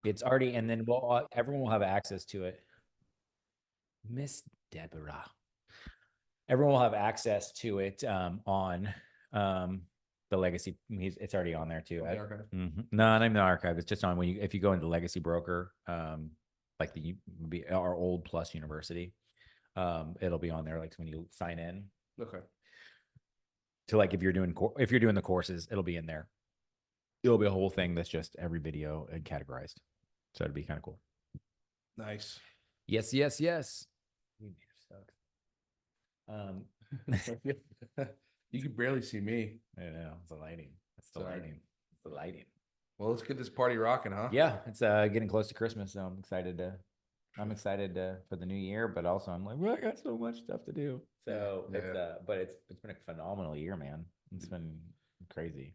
It's already, and then everyone will have access to it. Miss Deborah. Everyone will have access to it on the legacy. It's already on there too. Oh, the archive. No, not even the archive. It's just on when if you go into Legacy Broker, like our old Plus University, it'll be on there. Like when you sign in. Okay. To like if you're doing the courses, it'll be in there. It'll be a whole thing that's just every video and categorized. So it'd be kind of cool. Nice. Yes, yes, yes. You can barely see me. I know it's the lighting. It's the lighting. It's the lighting. Well, let's get this party rocking, huh? Yeah, it's getting close to Christmas, so I'm excited for the new year, but also I'm like, well, I got so much stuff to do. So but it's been a phenomenal year, man. It's been crazy.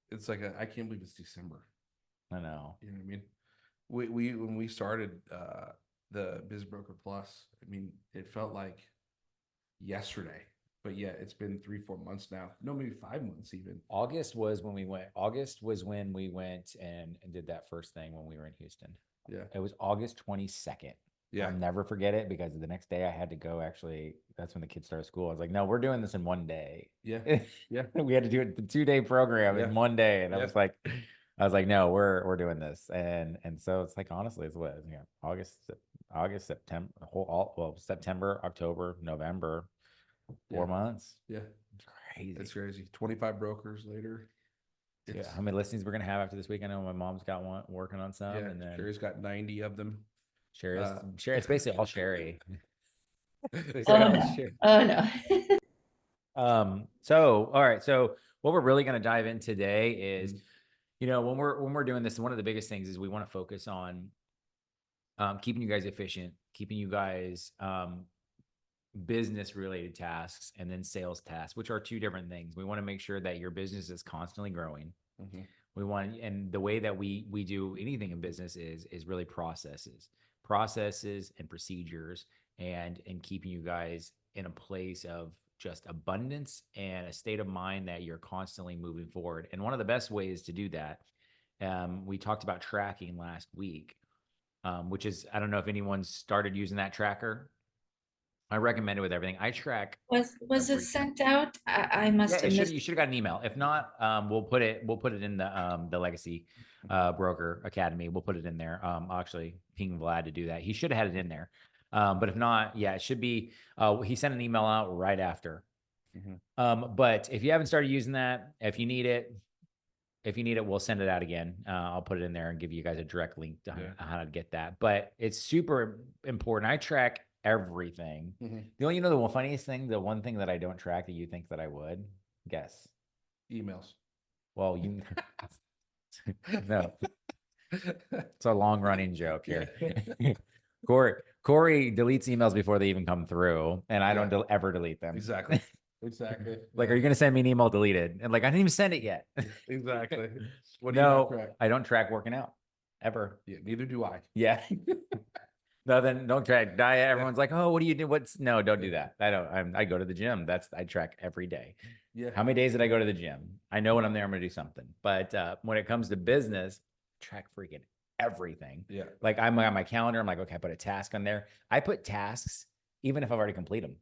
It's like I can't believe it's December. I know. You know what I mean? We when we started the BizBroker Plus, I mean, it felt like yesterday, but yeah, it's been 3-4 months now. No, maybe 5 months even. August was when we went and did that first thing when we were in Houston. Yeah. It was August 22nd. Yeah. I'll never forget it because the next day I had to go. Actually, that's when the kids started school. I was like, no, we're doing this in one day. Yeah. Yeah. We had to do it the 2-day program in one day. And I was like, no, we're doing this. And so it's like, honestly, it's what, August, September, September, October, November, 4 months. Yeah. It's crazy. It's crazy. 25 brokers later. Yeah. How many listings we're going to have after this week? I know my mom's got one working on some. Yeah. And then Sherry's got 90 of them. Sherry, it's basically all Sherry. No. So, all right. So what we're really going to dive in today is, when we're doing this, one of the biggest things is we want to focus on keeping you guys efficient, keeping you guys business related tasks, and then sales tasks, which are two different things. We want to make sure that your business is constantly growing. We want, and the way that we do anything in business is really processes and procedures, and keeping you guys in a place of just abundance and a state of mind that you're constantly moving forward. And one of the best ways to do that, we talked about tracking last week, which is, I don't know if anyone's started using that tracker. I recommend it with everything. I track. Was it sent out? I must have missed. You should have got an email. If not, we'll put it in the Legacy Broker Academy. We'll put it in there. I'll actually ping Vlad to do that. He should have had it in there. But if not, yeah, it should be. He sent an email out right after. But if you haven't started using that, if you need it, we'll send it out again. I'll put it in there and give you guys a direct link to how to get that. But it's super important. I track everything. The funniest thing, the one thing that I don't track that you think that I would, guess? Emails. Well, no. It's a long running joke here. Corey deletes emails before they even come through, and I don't ever delete them. Exactly. Like, are you going to send me an email deleted? And like, I didn't even send it yet. Exactly. What do you not track? I don't track working out ever. Yeah, neither do I. Yeah. No, then don't track diet. Everyone's like, oh, what do you do? No, don't do that. I go to the gym. I track every day. Yeah. How many days did I go to the gym? I know when I'm there, I'm going to do something. But when it comes to business, track freaking everything. Yeah. Like, I'm on my calendar. I'm like, okay, I put a task on there. I put tasks, even if I've already completed them.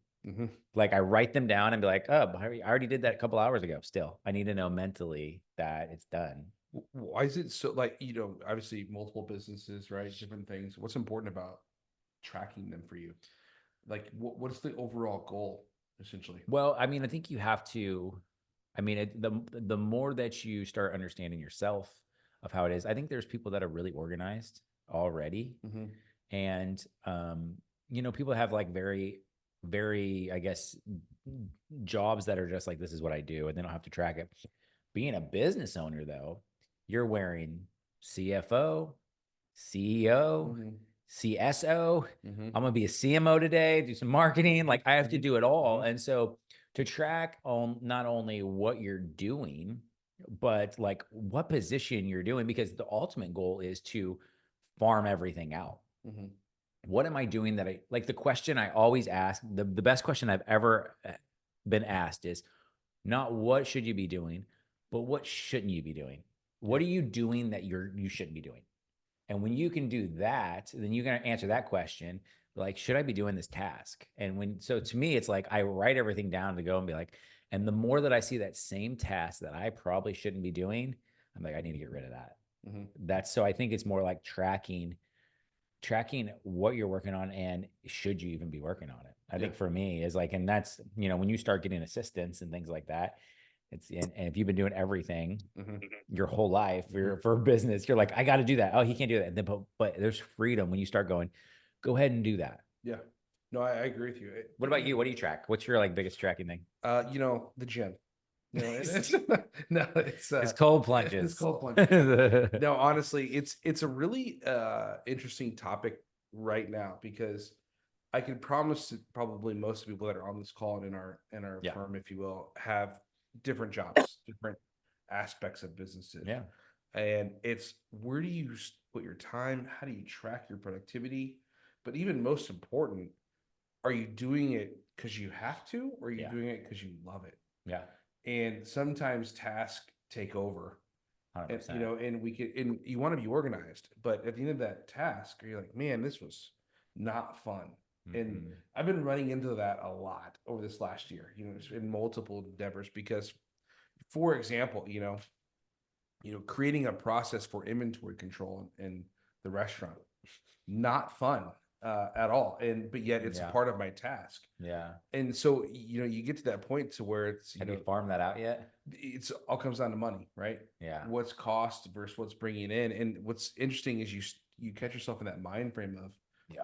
Like, I write them down and be like, oh, I already did that a couple hours ago. Still, I need to know mentally that it's done. Why is it so, like, obviously multiple businesses, right? Different things. What's important about tracking them for you? Like, what's the overall goal, essentially? Well, I mean, I think you have to, the more that you start understanding yourself of how it is, I think there's people that are really organized already. And, people have like very, very, I guess, jobs that are just like, this is what I do, and they don't have to track it. Being a business owner, though, you're wearing CFO, CEO, CSO. I'm going to be a CMO today, do some marketing. Like, I have to do it all. And so to track on not only what you're doing, but like what position you're doing, because the ultimate goal is to farm everything out. What am I doing that the question I always ask, the best question I've ever been asked is not what should you be doing, but what shouldn't you be doing? What are you doing that you shouldn't be doing? And when you can do that, then you're going to answer that question. Like, should I be doing this task? And so to me, it's like, I write everything down to go and be like, and the more that I see that same task that I probably shouldn't be doing, I'm like, I need to get rid of that. So I think it's more like tracking what you're working on and should you even be working on it. I think for me is like, and that's, when you start getting assistants and things like that, and if you've been doing everything your whole life for business, you're like, I got to do that. Oh, he can't do that. And then, but there's freedom when you start going, go ahead and do that. Yeah. No, I agree with you. What about you? What do you track? What's your like biggest tracking thing? The gym. It's cold plunges. It's cold plunges. No, honestly, it's a really interesting topic right now, because I can promise that probably most of the people that are on this call and in our firm, if you will, have different jobs, different aspects of businesses. Yeah. And it's, where do you put your time? How do you track your productivity? But even most important, are you doing it because you have to, or are you doing it because you love it? Yeah. And sometimes tasks take over. 100%. And you want to be organized, but at the end of that task, you're like, man, this was not fun. And I've been running into that a lot over this last year, in multiple endeavors, because, for example, creating a process for inventory control in the restaurant, not fun at all. But yet it's a part of my task. Yeah. And so, you get to that point to where it's, have you farmed that out yet? It's all comes down to money, right? Yeah. What's cost versus what's bringing in. And what's interesting is you catch yourself in that mind frame of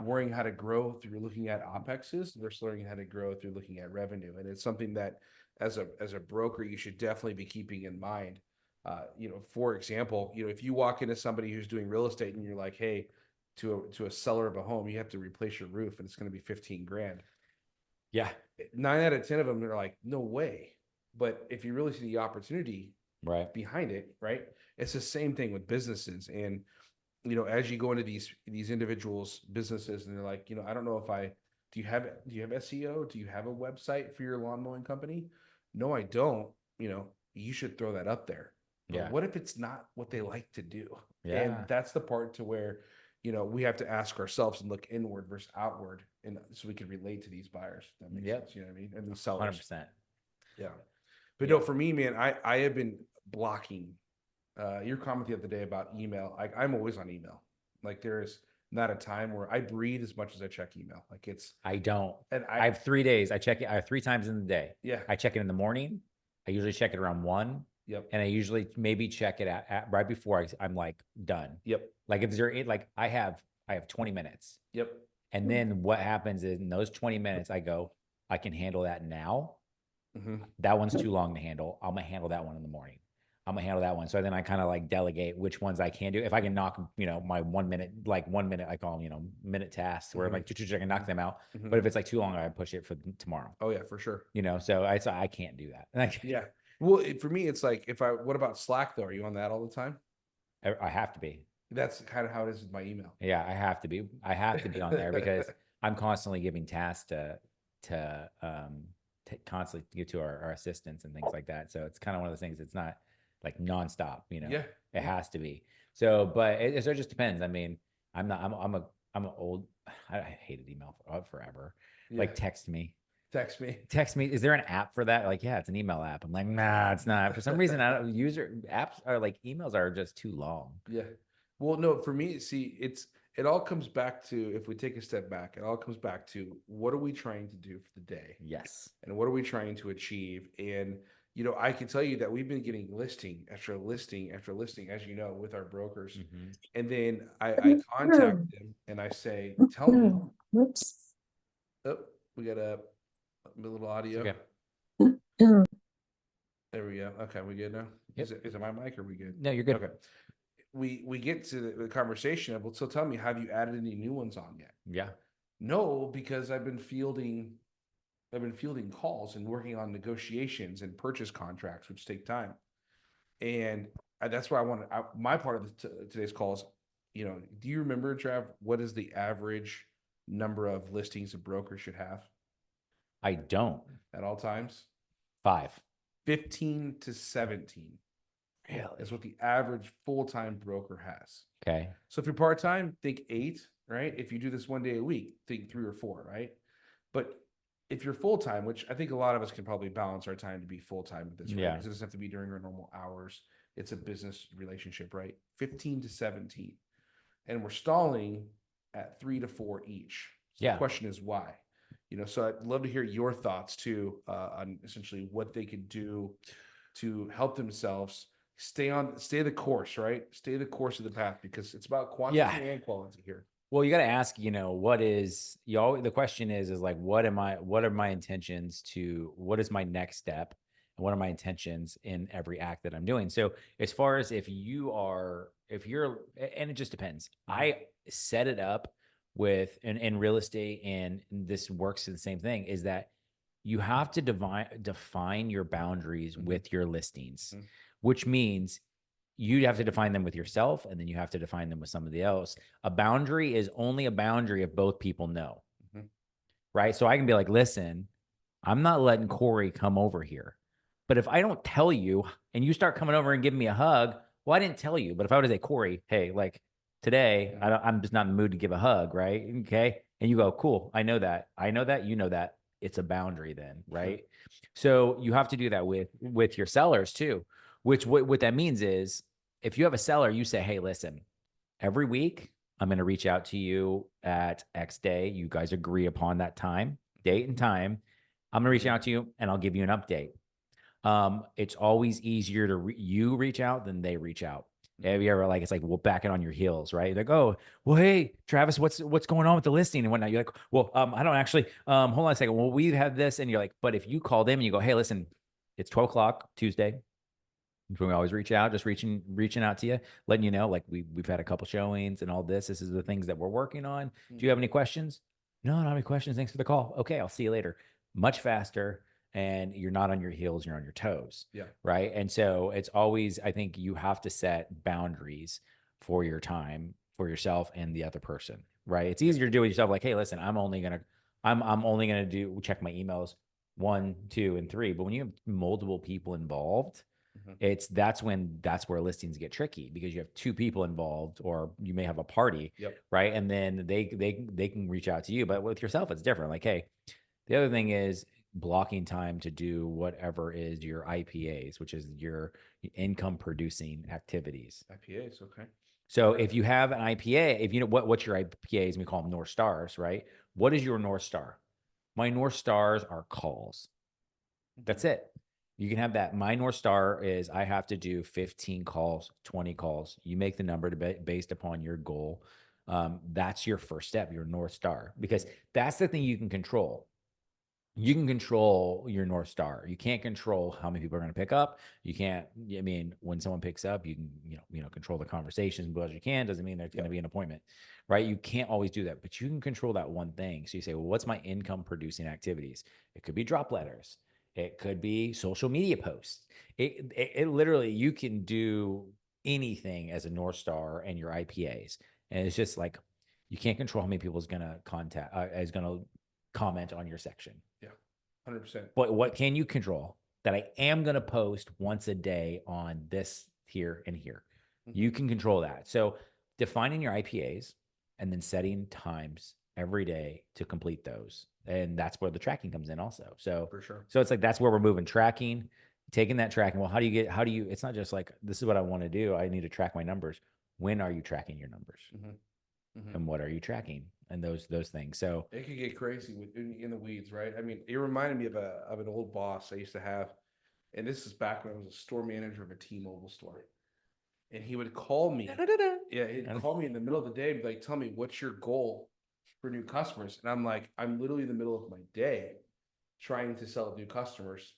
worrying how to grow through looking at OPEXs versus learning how to grow through looking at revenue. And it's something that as a broker, you should definitely be keeping in mind. For example, if you walk into somebody who's doing real estate and you're like, hey, to a seller of a home, you have to replace your roof and it's going to be 15 grand. Yeah. 9 out of 10 of them are like, no way. But if you really see the opportunity behind it, right? It's the same thing with businesses. And, as you go into these individuals' businesses and they're like, I don't know if do you have SEO? Do you have a website for your lawn mowing company? No, I don't. You should throw that up there. But what if it's not what they like to do? Yeah. And that's the part to where, we have to ask ourselves and look inward versus outward, and so we can relate to these buyers. That makes sense. You know what I mean? And these sellers. 100%. Yeah. But no, for me, man, I have been blocking your comment the other day about email. I'm always on email. Like, there is not a time where I breathe as much as I check email. Like, I don't. And I have 3 days. I check it. I have 3 times in the day. Yeah. I check it in the morning. I usually check it around 1. Yep. And I usually maybe check it at right before I'm like done. Yep. Like, if there, like I have 20 minutes. Yep. And then what happens is in those 20 minutes, I go, I can handle that now. That one's too long to handle. I'm gonna handle that one in the morning. I'm gonna handle that one. So then I kind of like delegate which ones I can do. If I can knock, my 1 minute, I call them, minute tasks where I'm like, I can knock them out. But if it's like too long, I push it for tomorrow. Oh yeah, for sure. So I can't do that. Yeah. Well, for me, it's like, what about Slack though? Are you on that all the time? I have to be. That's kind of how it is with my email. Yeah, I have to be. I have to be on there because I'm constantly giving tasks to constantly give to our assistants and things like that. So it's kind of one of those things. It's not like nonstop. Yeah. It has to be. So, but it just depends. I mean, I'm an old. I hated email forever. Yeah. Like, text me. Text me. Is there an app for that? Like, yeah, it's an email app. I'm like, nah, it's not. For some reason, I don't apps are like, emails are just too long. Yeah. Well, no, for me, see, it all comes back to, if we take a step back, it all comes back to, what are we trying to do for the day? Yes. And what are we trying to achieve? And, I can tell you that we've been getting listing after listing after listing, as you know, with our brokers. And then I contact them and I say, tell me. Whoops. Oh, we got a little audio. Okay. There we go. Okay, we good now? Yep. Is it my mic or are we good? No, you're good. Okay. We get to the conversation of, well, so tell me, have you added any new ones on yet? Yeah. No, because I've been fielding calls and working on negotiations and purchase contracts, which take time. And that's why my part of today's call is, do you remember, Trav, what is the average number of listings a broker should have I don't. at all times? 5. 15 to 17. Really? That's what the average full-time broker has. Okay. So if you're part-time, think 8, right? If you do this 1 day a week, think 3 or 4, right? But if you're full-time, which I think a lot of us can probably balance our time to be full-time with this, right? Yeah. Because it doesn't have to be during our normal hours. It's a business relationship, right? 15 to 17. And we're stalling at 3 to 4 each. So Yeah. the question is why? So I'd love to hear your thoughts too, on essentially what they could do to help themselves stay the course, right? Stay the course of the path, because it's about quantity and quality here. Well, you got to ask, the question is like, what are my intentions what is my next step? And what are my intentions in every act that I'm doing? So as far as if you're, and it just depends. I set it up with, in real estate, and this works the same thing, is that you have to define your boundaries with your listings, which means you have to define them with yourself, and then you have to define them with somebody else. A boundary is only a boundary if both people know, right? So I can be like, listen, I'm not letting Corey come over here. But if I don't tell you and you start coming over and giving me a hug, well, I didn't tell you. But if I were to say, Corey, hey, like today, I'm just not in the mood to give a hug, right? Okay. And you go, cool. I know that. You know that. It's a boundary then, right? So you have to do that with your sellers too, which what that means is, if you have a seller, you say, hey, listen, every week I'm going to reach out to you at X day. You guys agree upon that time, date and time. I'm going to reach out to you and I'll give you an update. It's always easier to you reach out than they reach out. Have you ever, it's like, well, back it on your heels, right? You're like, oh, well, hey, Travis, what's going on with the listing and whatnot? You're like, well, I don't actually, hold on a second. Well, we have this. And you're like, but if you call them and you go, hey, listen, it's 12 o'clock Tuesday. We always reach out, just reaching out to you, letting you know, like we've had a couple showings and all this. This is the things that we're working on. Do you have any questions? No, not any questions. Thanks for the call. Okay, I'll see you later. Much faster, and you're not on your heels, you're on your toes. Yeah. Right. And so it's always, I think you have to set boundaries for your time, for yourself and the other person. Right. It's easier to do it yourself. Like, hey, listen, I'm only gonna check my emails 1, 2, and 3. But when you have multiple people involved, that's where listings get tricky, because you have 2 people involved, or you may have a party, right? And then they can reach out to you, but with yourself, it's different. Like, hey, the other thing is blocking time to do whatever is your IPAs, which is your income producing activities. IPAs, okay. So if you have an IPA, if you know what's your IPAs, we call them North Stars, right? What is your North Star? My North Stars are calls. That's it. You can have that. My North Star is I have to do 15 calls, 20 calls. You make the number based upon your goal. That's your first step, your North Star, because that's the thing you can control. You can control your North Star. You can't control how many people are going to pick up. You can't, when someone picks up, you can, control the conversations as well as you can. Doesn't mean there's going to be an appointment, right? You can't always do that, but you can control that one thing. So you say, well, what's my income producing activities? It could be drop letters. It could be social media posts. It literally, you can do anything as a North Star and your IPAs. And it's just like, you can't control how many people is going to comment on your section. Yeah, 100%. But what can you control? That I am going to post once a day on this, here, and here. You can control that. So defining your IPAs and then setting times every day to complete those. And that's where the tracking comes in also. So for sure. So it's like, that's where we're moving, tracking, taking that tracking. Well, it's not just like, this is what I want to do. I need to track my numbers. When are you tracking your numbers? And what are you tracking? And those things. So it could get crazy in the weeds, right? I mean, it reminded me of an old boss I used to have, and this is back when I was a store manager of a T-Mobile store, and he would call me. Yeah, he'd call me in the middle of the day and be like, "Tell me, what's your goal for new customers?" And I'm like, "I'm literally in the middle of my day trying to sell new customers.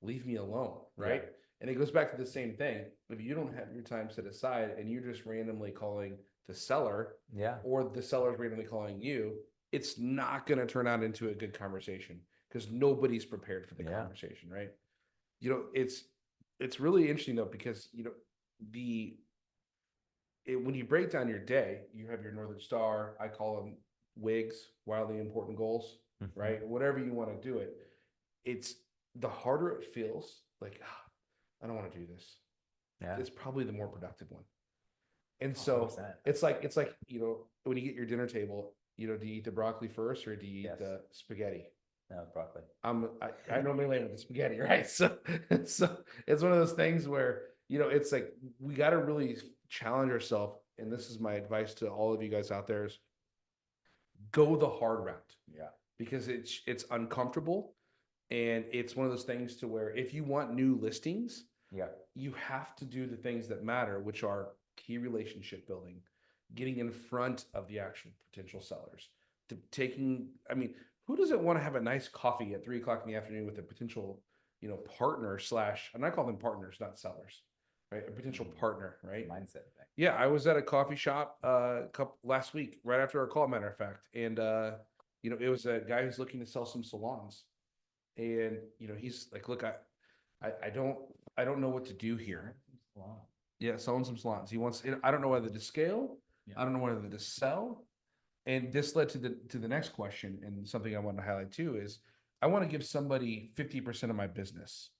Leave me alone," right? Yeah. And it goes back to the same thing. If you don't have your time set aside and you're just randomly calling the seller, or the seller's randomly calling you, it's not going to turn out into a good conversation, because nobody's prepared for the conversation, right? It's really interesting though, because when you break down your day, you have your Northern Star. I call them WIGs, wildly important goals, right? Whatever you want to do it. It's the harder it feels, like, I don't want to do this. is probably the more productive one. And Oh, so 100%. it's like, you know, when you get your dinner table, you know, do you eat the broccoli first or do you eat the spaghetti? No, broccoli. I normally land with the spaghetti, right? So it's one of those things where, you know, it's like we got to really challenge ourselves. And this is my advice to all of you guys out there: is go the hard route. Yeah. Because it's uncomfortable, and it's one of those things to where if you want new listings, you have to do the things that matter, which are key relationship building, getting in front of the actual potential sellers, I mean, who doesn't want to have a nice coffee at 3 o'clock in the afternoon with a potential, you know, partner slash, and I call them partners, not sellers, right? A potential partner, right? Mindset thing. Yeah, I was at a coffee shop last week, right after our call, matter of fact, and you know, it was a guy who's looking to sell some salons, and you know, he's like, "Look, I don't know what to do here." Wow. Yeah, selling some salons. He wants. I don't know whether to scale. Yeah. I don't know whether to sell. And this led to the next question, and something I want to highlight too is, I want to give somebody 50% of my business.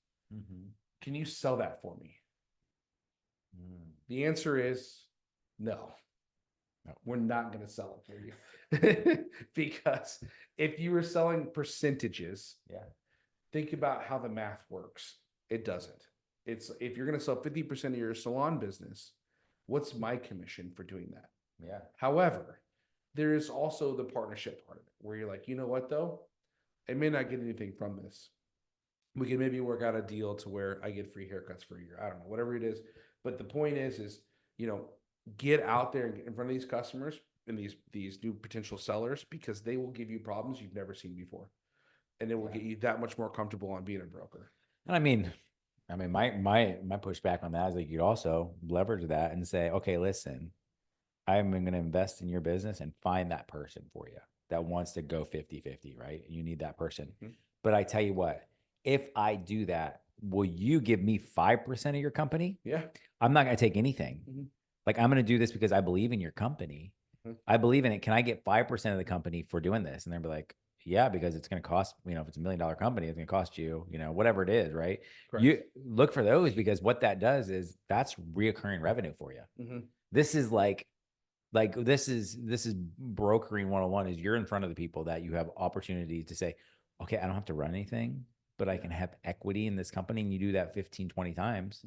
Can you sell that for me? The answer is no. No. We're not going to sell it for you. Because if you were selling percentages, think about how the math works. It doesn't. It's if you're going to sell 50% of your salon business, what's my commission for doing that? Yeah. However, there is also the partnership part of it where you're like, you know what though? I may not get anything from this. We can maybe work out a deal to where I get free haircuts for a year. I don't know, whatever it is. But the point is, you know, get out there and get in front of these customers and these new potential sellers, because they will give you problems you've never seen before. And it will get you that much more comfortable on being a broker. And I mean, my pushback on that is like, you'd also leverage that and say, okay, listen, I'm going to invest in your business and find that person for you that wants to go 50-50, right? You need that person. But I tell you what, if I do that, will you give me 5% of your company? Yeah. I'm not going to take anything. Like, I'm going to do this because I believe in your company. I believe in it. Can I get 5% of the company for doing this? And they'll be like, yeah, because it's going to cost, you know, if it's $1 million company, it's going to cost you, you know, whatever it is, right? Correct. You look for those, because what that does is that's reoccurring revenue for you. This is like this is brokering 101. Is you're in front of the people that you have opportunity to say, okay, I don't have to run anything, but I can have equity in this company. And you do that 15, 20 times.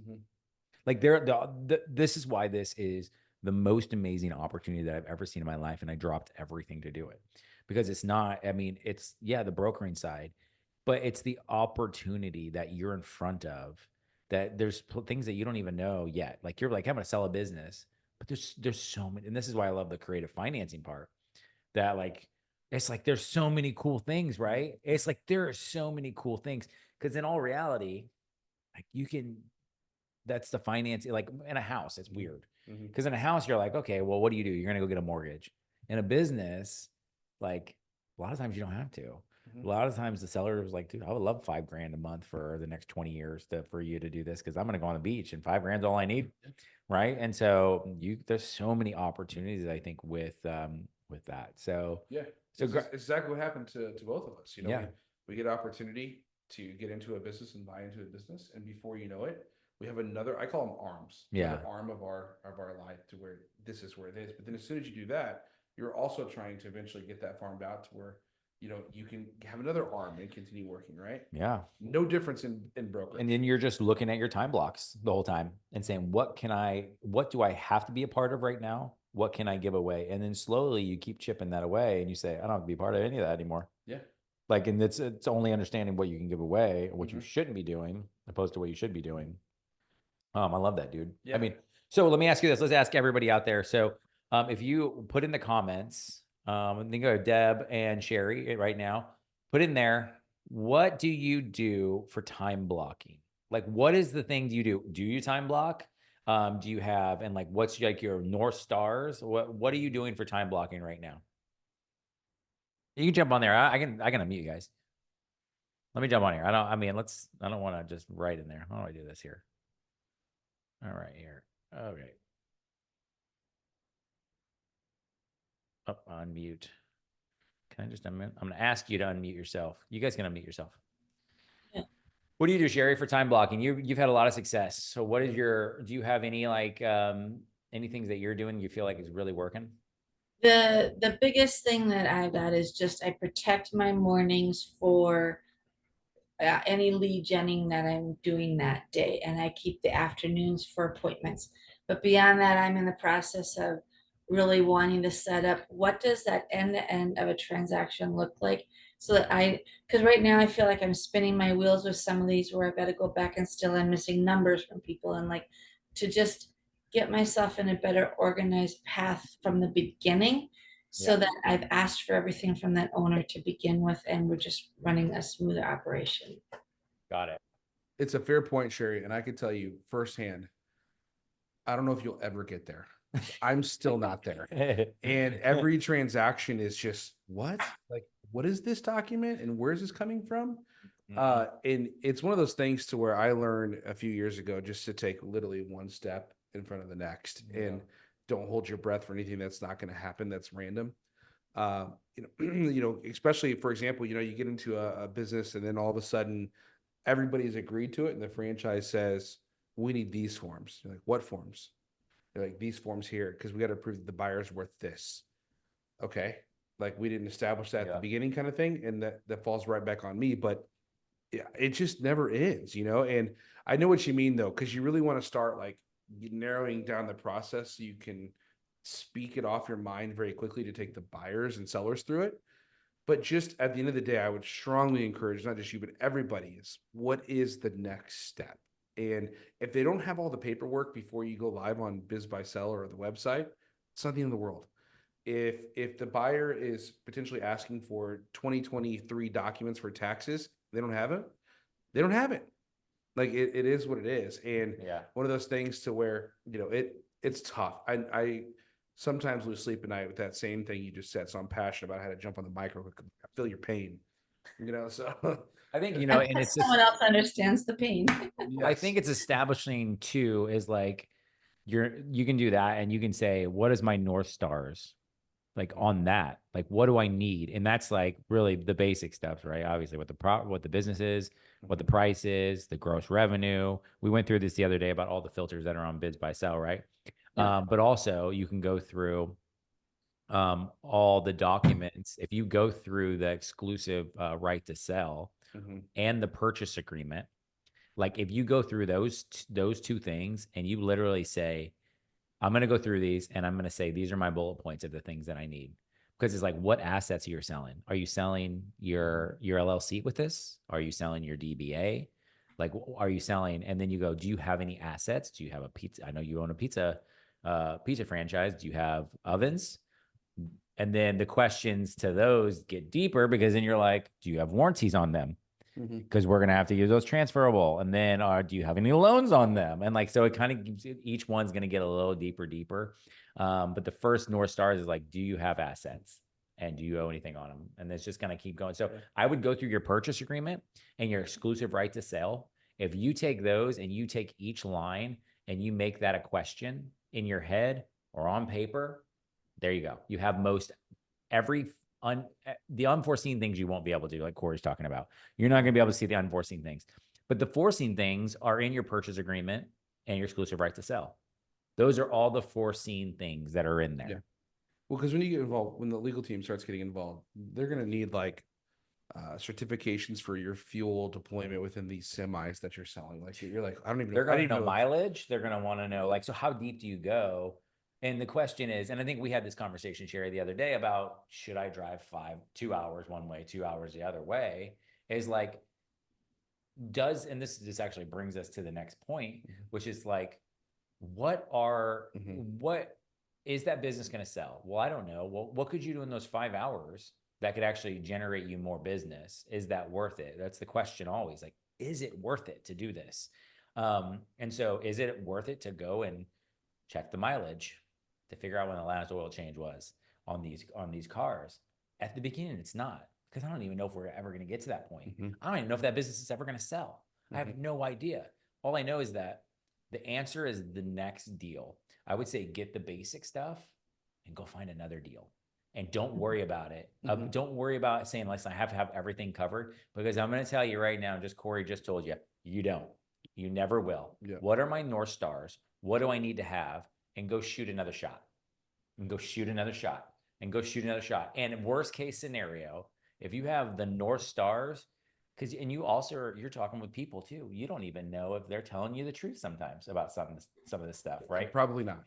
Like this is why this is the most amazing opportunity that I've ever seen in my life. And I dropped everything to do it, because it's not, I mean, it's the brokering side, but it's the opportunity that you're in front of, that there's things that you don't even know yet. Like, you're like, I'm going to sell a business, but there's so many, and this is why I love the creative financing part, that like, it's like, there's so many cool things, right? It's like, there are so many cool things, because in all reality, like, you can, that's the financing, like in a house, it's weird. Because in a house, you're like, okay, well, what do? You're going to go get a mortgage. In a business, like, a lot of times you don't have to. A lot of times the seller was like, dude, I would love $5,000 a month for the next 20 years for you to do this, because I'm going to go on the beach and $5,000 is all I need. Right. And so there's so many opportunities, I think, with that. So yeah, so it's exactly what happened to both of us. You know, we get opportunity to get into a business and buy into a business, and before you know it, we have another, I call them arms. Another arm of our life, to where this is where it is. But then as soon as you do that, you're also trying to eventually get that farmed out to where, you know, you can have another arm and continue working, right? Yeah. No difference in brokerage. And then you're just looking at your time blocks the whole time and saying, what do I have to be a part of right now? What can I give away? And then slowly you keep chipping that away, and you say, I don't have to be part of any of that anymore. Yeah. Like, and it's only understanding what you can give away and what you shouldn't be doing, opposed to what you should be doing. I love that, dude. Yeah. I mean, so let me ask you this. Let's ask everybody out there. So if you put in the comments, think of Deb and Sherry right now, put in there, what do you do for time blocking? Like, what is the thing you do? Do you time block? Do you have, and like, what's like your North Stars? What are you doing for time blocking right now? You can jump on there. I can unmute you guys. Let me jump on here. I don't want to just write in there. How do I do this here? All right, here. Okay. Up on mute. Can I just unmute? I'm going to ask you to unmute yourself. You guys can unmute yourself. Yeah. What do you do, Sherry, for time blocking? You've had a lot of success. So what is do you have any any things that you're doing you feel like is really working? The biggest thing that I got is just I protect my mornings for any lead genning that I'm doing that day, and I keep the afternoons for appointments. But beyond that, I'm in the process of really wanting to set up what does that end to end of a transaction look like, so that because right now I feel like I'm spinning my wheels with some of these where I've got to go back and still I'm missing numbers from people, and like to just get myself in a better organized path from the beginning, so that I've asked for everything from that owner to begin with, and we're just running a smoother operation. Got it. It's a fair point, Sherry, and I can tell you firsthand, I don't know if you'll ever get there. I'm still not there. And every transaction is just, what? Like, what is this document and where is this coming from? And it's one of those things to where I learned a few years ago just to take literally one step in front of the next, and don't hold your breath for anything that's not going to happen, that's random. Especially, for example, you get into a business and then all of a sudden everybody's agreed to it and the franchise says, we need these forms. You're like, what forms? They're like, these forms here, because we got to prove that the buyer's worth this. Okay. Like, we didn't establish that at the beginning, kind of thing. And that falls right back on me. But yeah, it just never ends, and I know what you mean though, because you really want to start like narrowing down the process so you can speak it off your mind very quickly to take the buyers and sellers through it. But just at the end of the day, I would strongly encourage, not just you, but everybody, is what is the next step? And if they don't have all the paperwork before you go live on BizBuySell or the website, it's not the end of the world. If the buyer is potentially asking for 2023 documents for taxes, they don't have it, they don't have it. Like, it is what it is. And one of those things to where, it's tough. I sometimes lose sleep at night with that same thing you just said. So I'm passionate about how to jump on the micro. I feel your pain, so I think, And and it's just, someone else understands the pain. I think it's establishing too, is like, you can do that and you can say, what is my North Stars? Like on that, like, what do I need? And that's like really the basic stuff, right? Obviously what the business is, what the price is, the gross revenue. We went through this the other day about all the filters that are on BizBuySell, right? But also you can go through all the documents. If you go through the exclusive right to sell and the purchase agreement, like if you go through those two things and you literally say, I'm going to go through these and I'm going to say, these are my bullet points of the things that I need. Because it's like, what assets are you selling? Are you selling your LLC with this? Are you selling your DBA? Like, are you selling? And then you go, do you have any assets? Do you have a pizza? I know you own a pizza franchise. Do you have ovens? And then the questions to those get deeper, because then you're like, do you have warranties on them? Because we're going to have to use those transferable. And then do you have any loans on them? And like, so it kind of gives, each one's going to get a little deeper. But the first North Stars is like, do you have assets and do you owe anything on them? And it's just going to keep going. So I would go through your purchase agreement and your exclusive right to sell. If you take those and you take each line and you make that a question in your head or on paper, there you go. You have the unforeseen things you won't be able to do, like Corey's talking about. You're not going to be able to see the unforeseen things, but the foreseen things are in your purchase agreement and your exclusive right to sell. Those are all the foreseen things that are in there. Yeah. Well, because when you get involved, when the legal team starts getting involved, they're going to need like certifications for your fuel deployment within these semis that you're selling. Like, you're like, I don't even know. They're going to know mileage. They're going to want to know, like, so how deep do you go? And the question is, and I think we had this conversation, Sherry, the other day about, should I drive 2 hours one way, 2 hours the other way? Is like, and this actually brings us to the next point, which is like, what is that business going to sell? Well, I don't know. Well, what could you do in those 5 hours that could actually generate you more business? Is that worth it? That's the question always. Like, is it worth it to do this? And so is it worth it to go and check the mileage to figure out when the last oil change was on these cars? At the beginning, it's not, because I don't even know if we're ever going to get to that point. I don't even know if that business is ever going to sell. I have no idea. All I know is that the answer is the next deal. I would say get the basic stuff and go find another deal. and don't worry about it. Mhm. Don't worry about saying, listen, I have to have everything covered, because I'm going to tell you right now, just Corey just told you, you don't. You never will. Yeah. What are my North Stars? What do I need to have? And go shoot another shot. And go shoot another shot. And go shoot another shot. And worst case scenario, if you have the North Stars, and you also you're talking with people too. You don't even know if they're telling you the truth sometimes about some of this stuff, right? Probably not.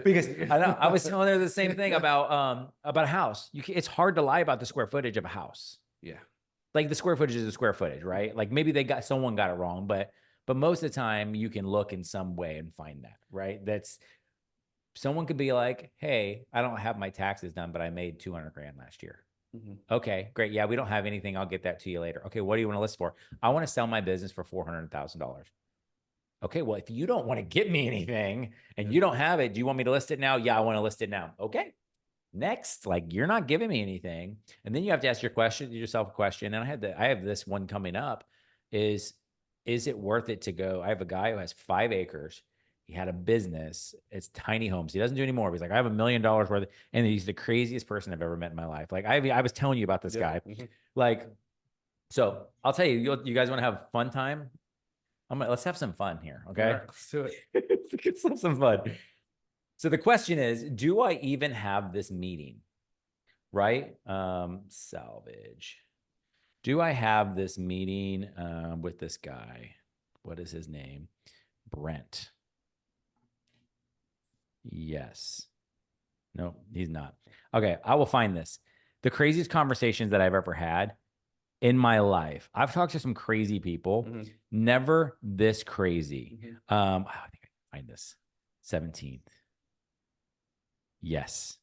Because I was telling her the same thing about a house. It's hard to lie about the square footage of a house. Yeah. Like the square footage is the square footage, right? Like maybe someone got it wrong, but most of the time you can look in some way and find that, right? That's someone could be like, hey, I don't have my taxes done, but I made 200 grand last year. Mhm. Okay, great. Yeah, we don't have anything. I'll get that to you later. Okay, what do you want to list for? I want to sell my business for $400,000. Okay, well, if you don't want to give me anything and you don't have it, do you want me to list it now? Yeah, I want to list it now. Okay. Next, like you're not giving me anything. And then you have to ask yourself a question. And I have this one coming up is it worth it to go? I have a guy who has 5 acres. He had a business. It's tiny homes. He doesn't do anymore. He's like, I have $1 million worth. And he's the craziest person I've ever met in my life. Like I was telling you about this guy. Mhm. Like, so I'll tell you, you guys want to have fun time? Let's have some fun here. Okay. All right, let's do it. Let's have some fun. So the question is, do I even have this meeting? Right? Salvage. Do I have this meeting with this guy? What is his name? Brent. Yes. No, he's not. Okay, I will find this. The craziest conversations that I've ever had in my life. I've talked to some crazy people. Mhm. Never this crazy. Mhm. I think I can find this. 17th. Yes.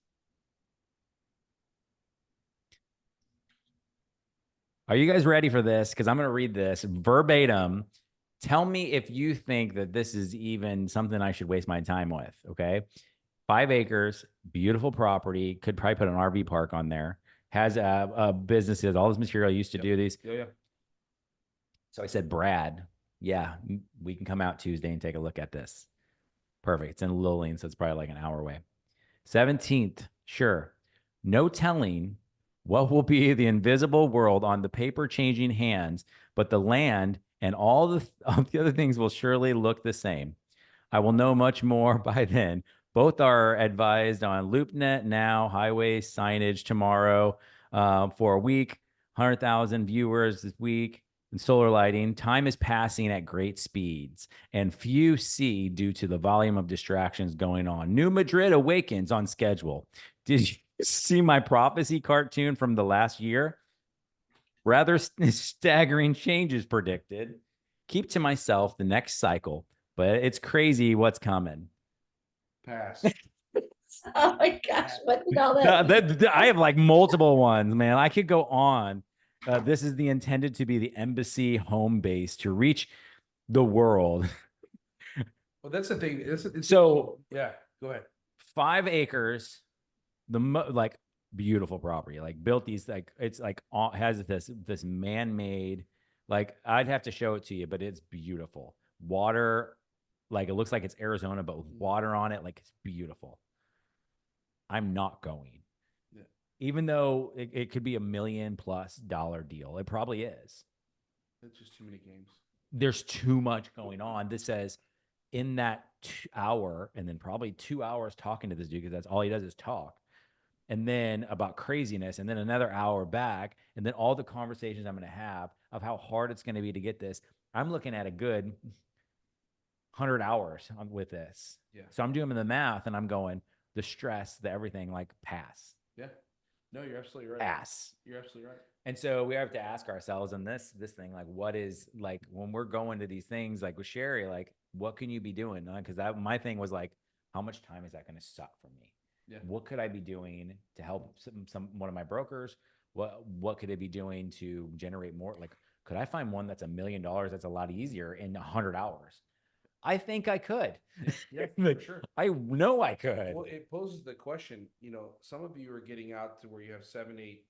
Are you guys ready for this? Because I'm going to read this verbatim. Tell me if you think that this is even something I should waste my time with. Okay. 5 acres, beautiful property. Could probably put an RV park on there. Has a business, has all this material. Used to do these. Yeah. So I said, Brad, yeah, we can come out Tuesday and take a look at this. Perfect. It's in Lillian, so it's probably like an hour away. 17th, sure. No telling what will be the invisible world on the paper changing hands, but the land and all the other things will surely look the same. I will know much more by then. Both are advised on LoopNet now, highway signage tomorrow for a week, 100,000 viewers this week, and solar lighting. Time is passing at great speeds, and few see due to the volume of distractions going on. New Madrid awakens on schedule. Did you see my prophecy cartoon from the last year? Rather staggering changes predicted. Keep to myself the next cycle, but it's crazy what's coming. Pass. Oh my gosh, what did all that mean? I have like multiple ones, man. I could go on. This is the intended to be the embassy home base to reach the world. Well, that's the thing. So yeah, go ahead. 5 acres, like beautiful property, like built these, like it's like has this man-made, like I'd have to show it to you, but it's beautiful. Water, like it looks like it's Arizona, but with water on it, like it's beautiful. I'm not going. Yeah. Even though it could be $1 million+ deal. It probably is. It's just too many games. There's too much going on. This says in that hour, and then probably 2 hours talking to this dude, because that's all he does is talk. And then about craziness, and then another hour back, and then all the conversations I'm going to have of how hard it's going to be to get this. I'm looking at a good 100 hours with this. Yeah. So I'm doing the math, and I'm going, the stress, the everything, like pass. Yeah. No, you're absolutely right. Pass. You're absolutely right. And so we have to ask ourselves in this thing, like, what is, like, when we're going to these things, like with Sherry, like, what can you be doing? Because my thing was like, how much time is that going to suck from me? Yeah. What could I be doing to help one of my brokers? What could I be doing to generate more? Like, could I find one that's $1 million? That's a lot easier in 100 hours. I think I could. Yeah, for sure. I know I could. Well, it poses the question, some of you are getting out to where you have 7, 8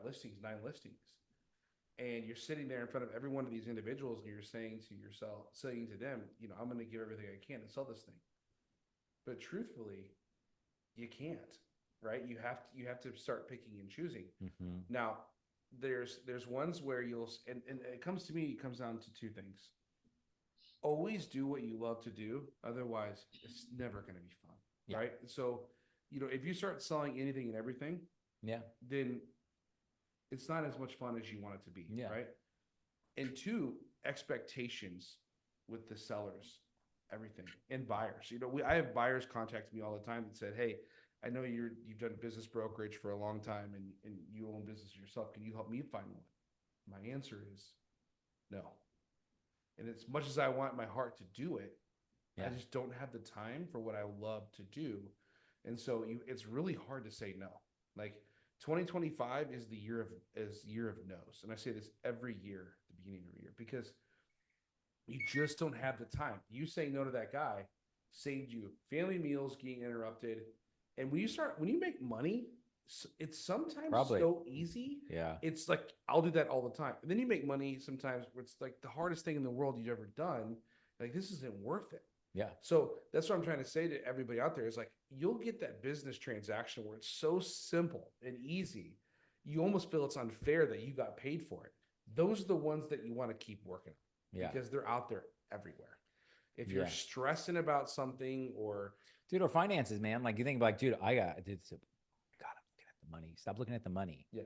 listings, 9 listings, and you're sitting there in front of every one of these individuals and you're saying to them, I'm going to give everything I can to sell this thing. But truthfully, you can't, right? You have to start picking and choosing. Mm-hmm. Now, there's ones where and it comes down to two things. Always do what you love to do, otherwise it's never going to be fun, Yeah. right? So, if you start selling anything and everything, Yeah. then it's not as much fun as you want it to be, Yeah. right? And two, expectations with the sellers, everything, and buyers. I have buyers contact me all the time that said, "Hey, I know you've done business brokerage for a long time and you own business yourself. Can you help me find one?" My answer is no. And as much as I want my heart to do it, I Yeah. just don't have the time for what I love to do. And so it's really hard to say no. Like 2025 is the year of no's. And I say this every year at the beginning of the year because you just don't have the time. You saying no to that guy saved you family meals getting interrupted. And when you make money, it's sometimes Probably. so easy. Yeah. It's like, I'll do that all the time. And then you make money sometimes where it's like the hardest thing in the world you've ever done. Like, this isn't worth it. Yeah. So that's what I'm trying to say to everybody out there is like, you'll get that business transaction where it's so simple and easy. You almost feel it's unfair that you got paid for it. Those are the ones that you want to keep working on Yeah. because they're out there everywhere. If you're Yeah. stressing about something or Dude, or finances, man. Like, you think like, dude, God, I'm looking at the money. Stop looking at the money. Yeah.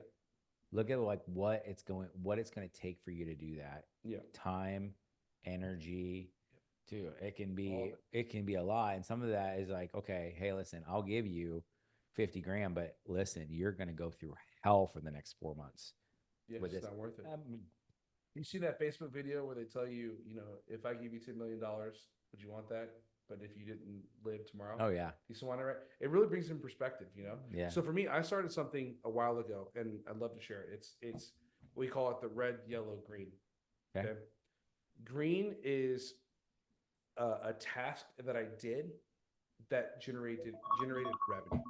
Look at like what it's going to take for you to do that. Yeah. Time, energy. Dude, it can All be a lot. And some of that is like, okay, hey, listen, I'll give you 50 grand, but listen, you're going to go through hell for the next 4 months. Yeah, with it's this. not worth it. You see that Facebook video where they tell you, if I give you $10 million, would you want that? But if you didn't live tomorrow, Oh yeah. you still want it, right? It really brings in perspective, Yeah. So for me, I started something a while ago, and I'd love to share it. It's we call it the red, yellow, green. Okay. Green is a task that I did that generated revenue.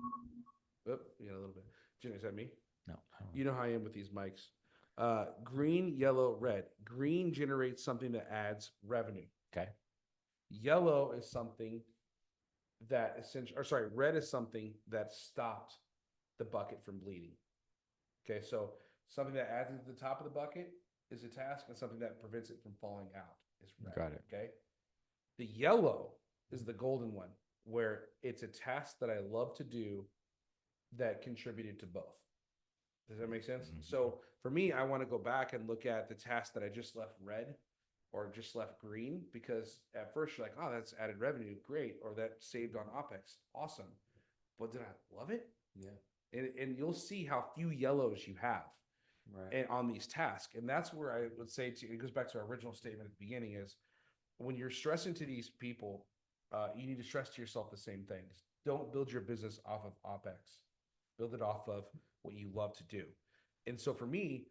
Oh, yeah, a little bit. Is that me? No. You know how I am with these mics. Green, yellow, red. Green generates something that adds revenue. Okay. Yellow is something that red is something that stopped the bucket from bleeding. Okay, so something that adds to the top of the bucket is a task, and something that prevents it from falling out is red. Got it. Okay. The yellow is the golden one, where it's a task that I love to do that contributed to both. Does that make sense? Mm-hmm. So for me, I want to go back and look at the task that I just left red or just left green, because at first you're like, oh, that's added revenue, great, or that saved on OpEx, awesome. But did I love it? Yeah. And you'll see how few yellows you have Right. on these tasks. And that's where I would say it goes back to our original statement at the beginning is when you're stressing to these people, you need to stress to yourself the same things. Don't build your business off of OpEx. Build it off of what you love to do. And so for me,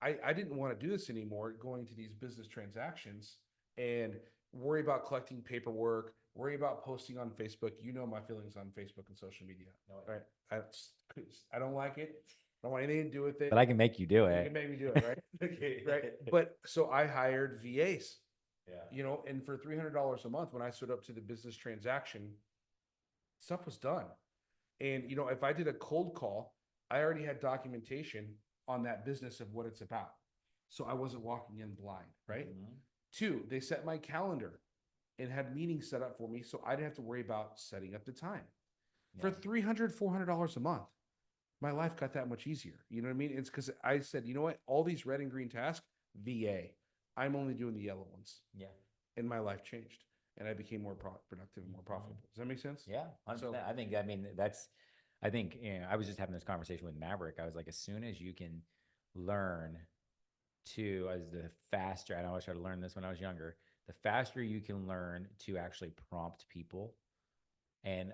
I didn't want to do this anymore, going to these business transactions and worry about collecting paperwork, worry about posting on Facebook. You know my feelings on Facebook and social media. No, right? I don't like it. I don't want anything to do with it. But I can make you do You it. can make me do it, right? Okay, right. But so I hired VAs, Yeah. and for $300 a month, when I stood up to the business transaction, stuff was done. And, if I did a cold call, I already had documentation on that business of what it's about. So I wasn't walking in blind, right? Mm-hmm. 2, they set my calendar and had meetings set up for me. So I didn't have to worry about setting up the time. For $300, $400 a month, my life got that much easier. You know what I mean? It's because I said, you know what? All these red and green tasks, VA. I'm only doing the yellow ones. Yeah. And my life changed. And I became more productive and more profitable. Does that make sense? Yeah. 100%. So- I think, I was just having this conversation with Maverick. I was like, as soon as you can learn the faster, and I wish I'd learned this when I was younger, the faster you can learn to actually prompt people and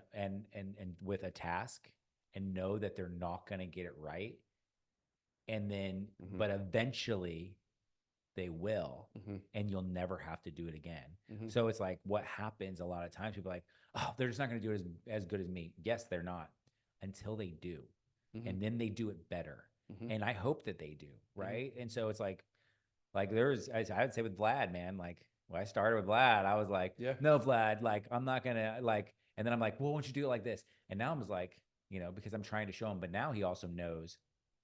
with a task and know that they're not going to get it right. And then, Mhm. but eventually they will, Mhm. and you'll never have to do it again. Mhm. So it's like, what happens a lot of times, people are like, oh, they're just not going to do it as good as me. Yes, they're not, until they do. Mhm. And then they do it better. Mhm. And I hope that they do. Right. And so it's like I would say with Vlad, man, like when I started with Vlad, I was like, Yeah. no, Vlad, like, I'm not going to and then I'm like, well, why don't you do it like this? And now I'm just like, because I'm trying to show him. But now he also knows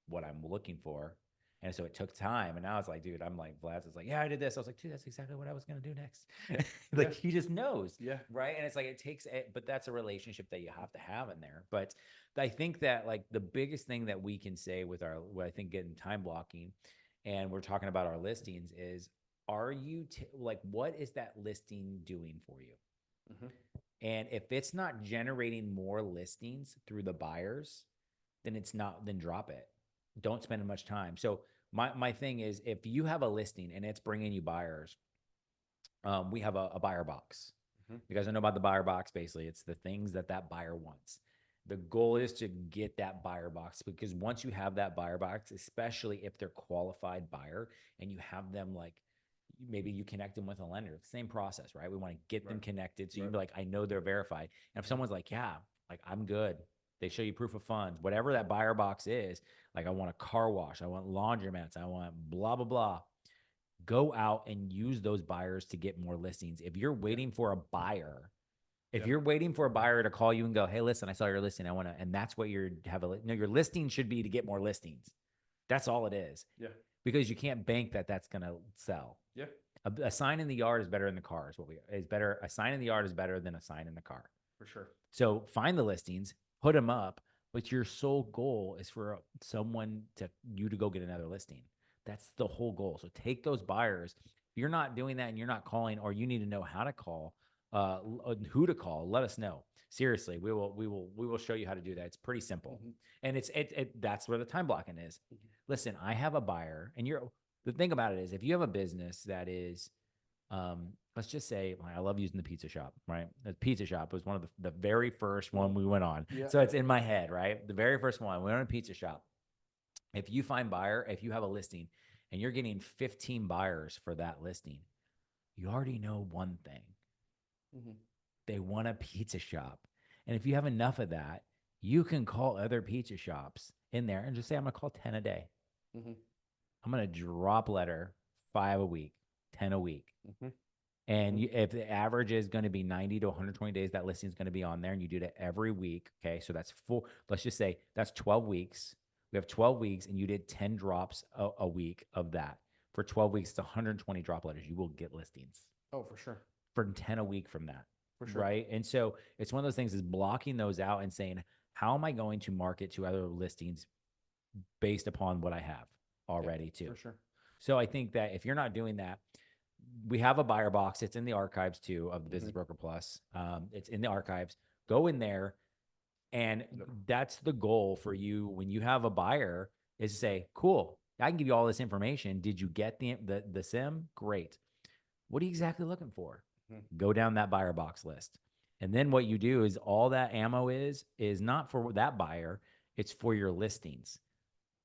what I'm looking for. And so it took time. And now it's like, dude, I'm like, Vlad's is like, yeah, I did this. I was like, dude, that's exactly what I was going to do next. Like, he just knows. Yeah. Right. And it's like, it takes it, but that's a relationship that you have to have in there. But I think that like the biggest thing that we can say with what I think getting time blocking, and we're talking about our listings is, are you like, what is that listing doing for you? And if it's not generating more listings through the buyers, then then drop it. Don't spend much time. So my thing is, if you have a listing and it's bringing you buyers, we have a buyer box. You guys don't know about the buyer box. Basically, it's the things that buyer wants. The goal is to get that buyer box, because once you have that buyer box, especially if they're qualified buyer and you have them, like, maybe you connect them with a lender, same process, right? We want to get them connected. So you can be like, I know they're verified. And if someone's like, yeah, like, I'm good, they show you proof of funds, whatever that buyer box is, like, I want a car wash, I want laundromats, I want blah, blah, blah. Go out and use those buyers to get more listings. If you're waiting for a buyer, you're waiting for a buyer to call you and go, hey, listen, I saw your listing, I want to, and that's what your listing should be, to get more listings. That's all it is. Yeah. Because you can't bank that that's going to sell. Yeah. A sign in the yard is better than the car. A sign in the yard is better than a sign in the car. For sure. So find the listings, put them up, but your sole goal is for you to go get another listing. That's the whole goal. So take those buyers. If you're not doing that and you're not calling, or you need to know how to call, who to call, let us know. Seriously, we will show you how to do that. It's pretty simple. And that's where the time blocking is. Listen, I have a buyer, and the thing about it is, if you have a business that is, let's just say, I love using the pizza shop, right? The pizza shop was one of the very first one we went on. Yeah. So it's in my head, right? The very first one, we went on a pizza shop. If you have a listing and you're getting 15 buyers for that listing, you already know one thing. They want a pizza shop. And if you have enough of that, you can call other pizza shops in there and just say, I'm going to call 10 a day. I'm going to drop letter 5 a week, 10 a week. And if the average is going to be 90 to 120 days, that listing is going to be on there, and you do that every week. Okay. So that's let's just say that's 12 weeks. We have 12 weeks, and you did 10 drops a week of that. For 12 weeks, it's 120 drop letters. You will get listings. Oh, for sure. For 10 a week from that. For sure. Right. And so it's one of those things, is blocking those out and saying, how am I going to market to other listings based upon what I have already too? For sure. So I think that if you're not doing that, we have a buyer box. It's in the archives too of the Business Broker Plus. It's in the archives. Go in there, and that's the goal for you when you have a buyer, is to say, cool, I can give you all this information. Did you get the sim? Great. What are you exactly looking for? Go down that buyer box list. And then what you do is, all that ammo is not for that buyer. It's for your listings.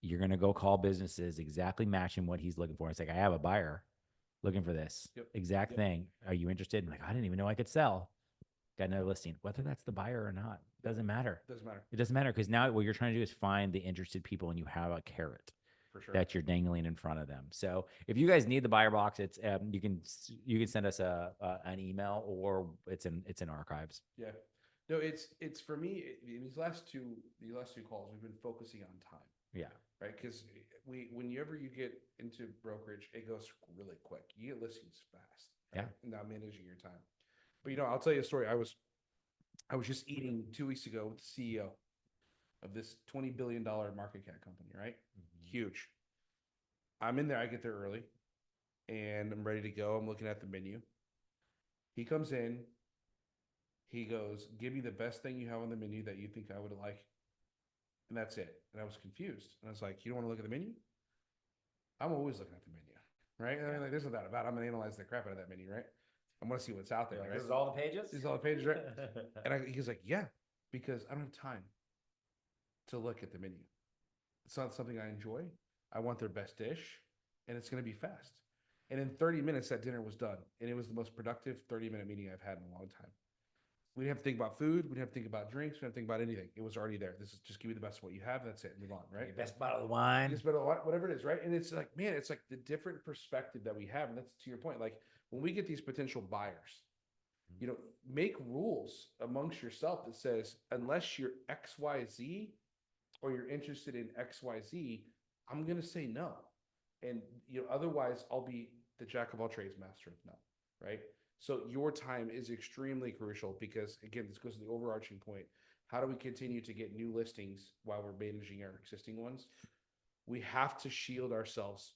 You're going to go call businesses exactly matching what he's looking for. It's like, I have a buyer looking for this exact thing. Are you interested? I'm like, I didn't even know I could sell. Got another listing. Whether that's the buyer or not, doesn't matter. It doesn't matter, because now what you're trying to do is find the interested people, and you have a carrot. For sure. That you're dangling in front of them. So if you guys need the buyer box, it's you can send us an email, or it's in archives. Yeah, no, it's for me, these last two calls, we've been focusing on time. Yeah, right. Because whenever you get into brokerage, it goes really quick. You get listings fast. Right? Yeah, not managing your time. But I'll tell you a story. I was just eating 2 weeks ago with the CEO of this $20 billion market cap company, right? Huge. I'm in there. I get there early, and I'm ready to go. I'm looking at the menu. He comes in. He goes, give me the best thing you have on the menu that you think I would like. And that's it. And I was confused. And I was like, you don't want to look at the menu? I'm always looking at the menu, right? I mean, like, there's no doubt about it. I'm going to analyze the crap out of that menu, right? I'm going to see what's out there, right? This is all the pages? This is all the pages, right? And he was like, yeah, because I don't have time to look at the menu. It's not something I enjoy. I want their best dish, and it's going to be fast. And in 30 minutes, that dinner was done. And it was the most productive 30-minute meeting I've had in a long time. We didn't have to think about food. We didn't have to think about drinks. We didn't have to think about anything. It was already there. This is just give me the best of what you have. That's it. Move on, right? Your best bottle of wine. Best bottle of whatever it is, right? And it's like, man, it's like the different perspective that we have. And that's to your point. Like, when we get these potential buyers, You know, make rules amongst yourself that says, unless you're XYZ or you're interested in XYZ, I'm going to say no. And, you know, otherwise I'll be the jack of all trades, master of none, right? So your time is extremely crucial because, again, this goes to the overarching point. How do we continue to get new listings while we're managing our existing ones? We have to shield ourselves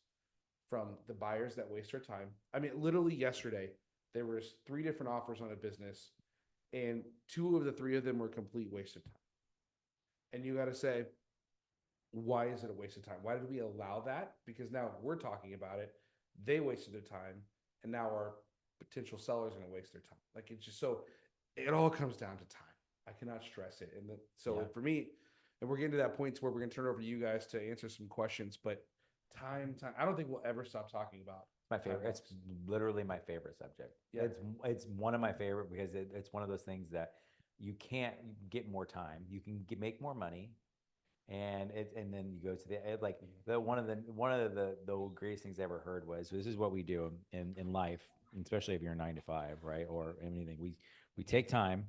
from the buyers that waste our time. I mean, literally yesterday, there was 3 different offers on a business, and 2 of the 3 of them were complete waste of time. And you got to say, why is it a waste of time? Why did we allow that? Because now we're talking about it. They wasted their time, and now our potential sellers are going to waste their time. Like, it's just so, it all comes down to time. I cannot stress it. And so for me, and we're getting to that point to where we're going to turn it over to you guys to answer some questions, but time. I don't think we'll ever stop talking about My favorite. It's literally my favorite subject. Yeah. It's one of my favorite because it's one of those things that you can't get more time. You can make more money, and then you go to one of the greatest things I ever heard was, this is what we do in life, especially if you're 9 to 5, right, or anything. We take time.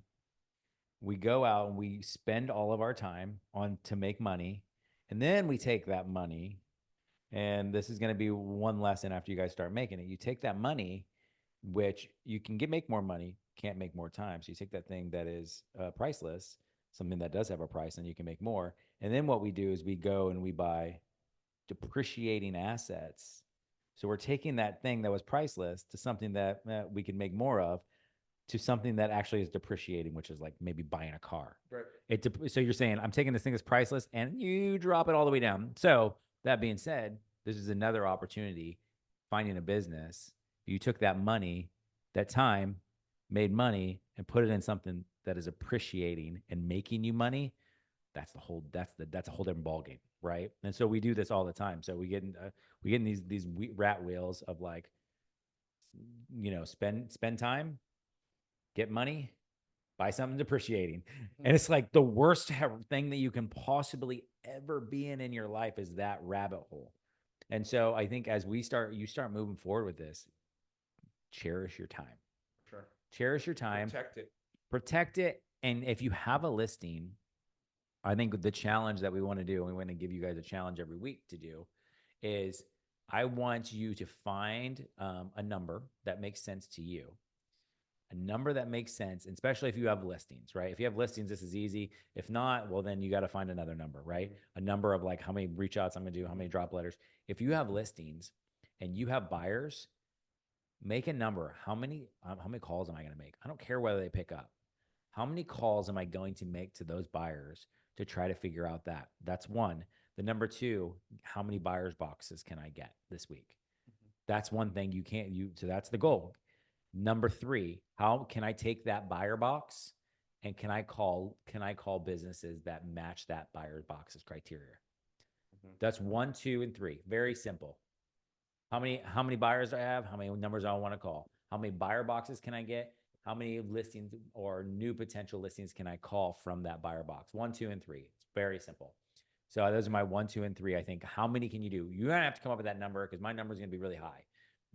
We go out and we spend all of our time on to make money, and then we take that money. And this is going to be one lesson after you guys start making it. You take that money, which you can make more money, can't make more time. So you take that thing that is priceless, something that does have a price, and you can make more. And then what we do is we go and we buy depreciating assets. So we're taking that thing that was priceless to something that we can make more of, to something that actually is depreciating, which is like maybe buying a car. Right. So you're saying, I'm taking this thing that's priceless and you drop it all the way down. So that being said, this is another opportunity, finding a business. You took that money, that time, made money, and put it in something that is appreciating and making you money. That's a whole different ballgame, right? And so we do this all the time. So we get in these rat wheels of like, spend time, get money, buy something depreciating. And it's like the worst thing that you can possibly ever be in your life is that rabbit hole. And so I think as you start moving forward with this, cherish your time. Sure. Cherish your time. Protect it. And if you have a listing, I think the challenge that we want to do, and we want to give you guys a challenge every week to do, is I want you to find a number that makes sense to you. A number that makes sense, especially if you have listings, right? If you have listings, this is easy. If not, well, then you got to find another number, right? A number of like how many reach outs I'm going to do, how many drop letters. If you have listings and you have buyers, make a number. How many calls am I going to make? I don't care whether they pick up. How many calls am I going to make to those buyers to try to figure out that? That's one. The number 2, how many buyers boxes can I get this week? That's one thing so that's the goal. Number 3, how can I take that buyer box and can I call businesses that match that buyer box's criteria? That's 1, 2, and 3. Very simple. How many buyers do I have? How many numbers do I want to call? How many buyer boxes can I get? How many listings or new potential listings can I call from that buyer box? 1, 2, and 3. It's very simple. So those are my 1, 2, and 3. I think, how many can you do? You're going to have to come up with that number because my number is going to be really high.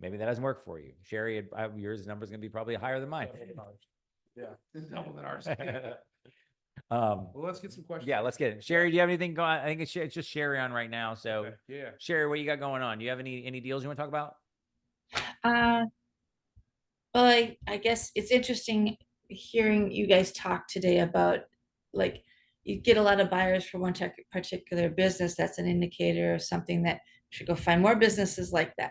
Maybe that doesn't work for you. Sherry, yours number is going to be probably higher than mine. Yeah, double than ours. Well, let's get some questions. Yeah, let's get it. Sherry, do you have anything going on? I think it's just Sherry on right now. So, Okay. Yeah. Sherry, what you got going on? Do you have any deals you want to talk about? Well, I guess it's interesting hearing you guys talk today about, like, you get a lot of buyers for one particular business. That's an indicator of something that should go find more businesses like that.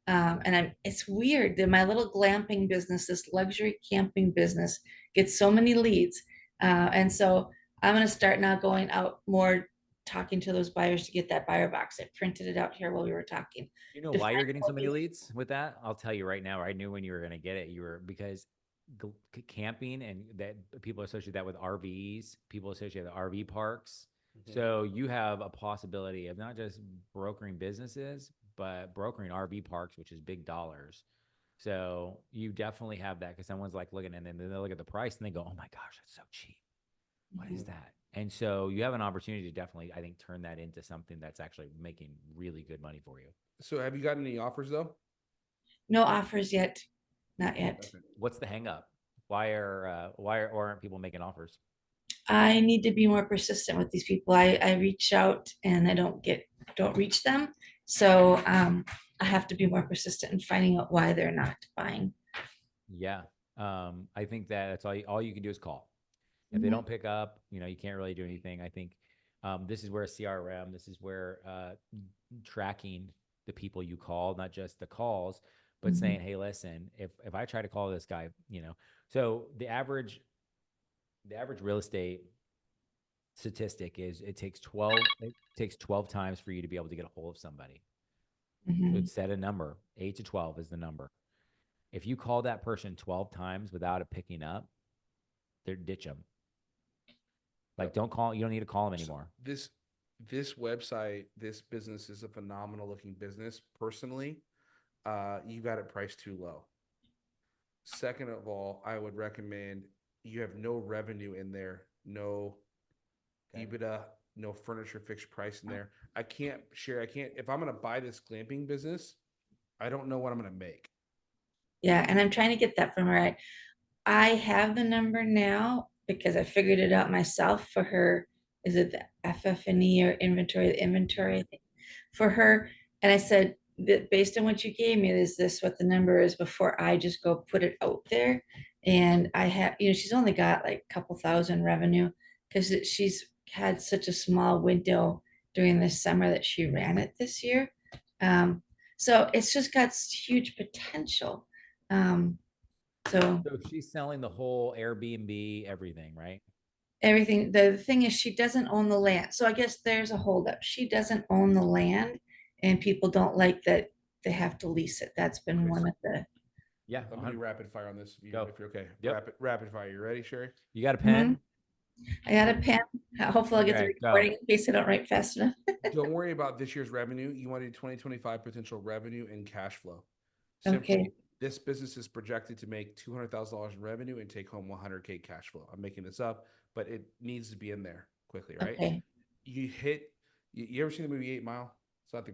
And it's weird that my little glamping business, this luxury camping business, gets so many leads. And so I'm going to start now going out more, talking to those buyers to get that buyer box. I printed it out here while we were talking. You know why you're getting so many leads with that? I'll tell you right now. I knew when you were going to get it. Because camping, and that people associate that with RVs. People associate the RV parks. So you have a possibility of not just brokering businesses, but brokering RV parks, which is big dollars. So you definitely have that, because someone's like looking, and then they look at the price and they go, "Oh my gosh, that's so cheap. What is that?" And so you have an opportunity to definitely, I think, turn that into something that's actually making really good money for you. So have you gotten any offers though? No offers yet. Not yet. What's the hang up? aren't people making offers? I need to be more persistent with these people. I reach out and I don't reach them. So I have to be more persistent in finding out why they're not buying. Yeah. I think that's all you can do is call. If they Mhm. don't pick up, you can't really do anything. I think this is where CRM, this is where tracking the people you call, not just the calls, but Mhm. saying, hey, listen, if I try to call this guy, so the average real estate statistic is it takes 12 times for you to be able to get a hold of somebody. So Mhm. it's set a number, 8 to 12 is the number. If you call that person 12 times without it picking up, they're ditch them. Like, Yep. you don't need to call them So anymore. this website, this business is a phenomenal looking business. Personally, you got it priced too low. Second of all, I would recommend you have no revenue in there, no Okay. EBITDA, no furniture fixed price in there. I can't if I'm gonna buy this glamping business, I don't know what I'm gonna make. Yeah, and I'm trying to get that from her. I have the number now because I figured it out myself for her. Is it the FF&E or inventory? The inventory for her. And I said that based on what you gave me, is this what the number is before I just go put it out there? And I have, she's only got like a couple thousand revenue because she's had such a small window during this summer that she ran it this year. Um, so it's just got huge potential. Um, so So she's selling the whole Airbnb, everything, right? everything, the thing is she doesn't own the land. So I guess there's a holdup. She doesn't own the land and people don't like that they have to lease it. That's been Okay, one so of the. Yeah. I'm gonna do rapid fire on this Go. if you're okay. Yep. Rapid fire. You ready, Sherry? You got a Mhm. pen? I got a pen. Hopefully I'll get the Okay, go. recording in case I don't write fast enough. Don't worry about this year's revenue. You want to do 2025 potential revenue and cash flow. Okay. Simply, this business is projected to make $200,000 in revenue and take home 100K cash flow. I'm making this up, but it needs to be in there quickly, right? Okay. You ever seen the movie 8 Mile? It's not the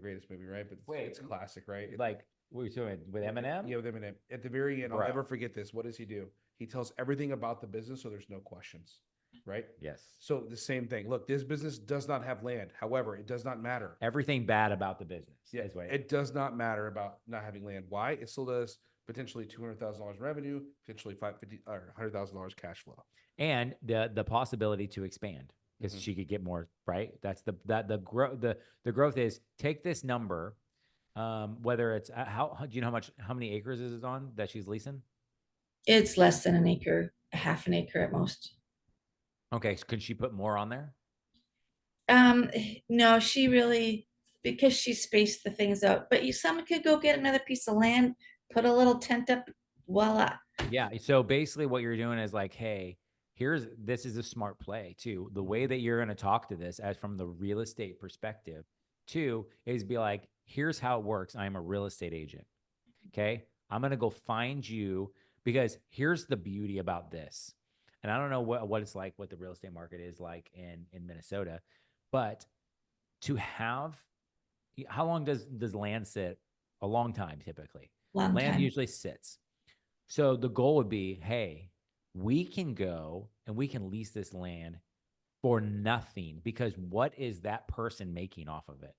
greatest movie, right? But Wait, it's classic, right? Like, what are you doing with Eminem? Yeah, with Eminem. At the very end, I'll Bro. never forget this. What does he do? He tells everything about the business so there's no questions, right? Yes. So the same thing. Look, this business does not have land. However, it does not matter. Everything bad about the business. Yeah, Is what it does not matter about not having land. Why? It still does potentially $200,000 revenue, potentially $550 or $100,000 cash flow. and the possibility to expand because Mhm. she could get more, right? That's the growth is take this number, whether it's how do you know how many acres is it on that she's leasing? It's less than an acre, a half an acre at most. Okay, so could she put more on there? Um, no, she really, because she spaced the things out, but someone could go get another piece of land, put a little tent up, voila. Yeah. So basically, what you're doing is like, hey, this is a smart play too. The way that you're going to talk to this, as from the real estate perspective, too, is be like, here's how it works. I'm a real estate agent. Okay. I'm going to go find you because here's the beauty about this. And I don't know what it's like, what the real estate market is like in Minnesota, but to have, how long does land sit? A long time typically. Long Land time. usually sits. So the goal would be, hey, we can go and we can lease this land for nothing because what is that person making off of it?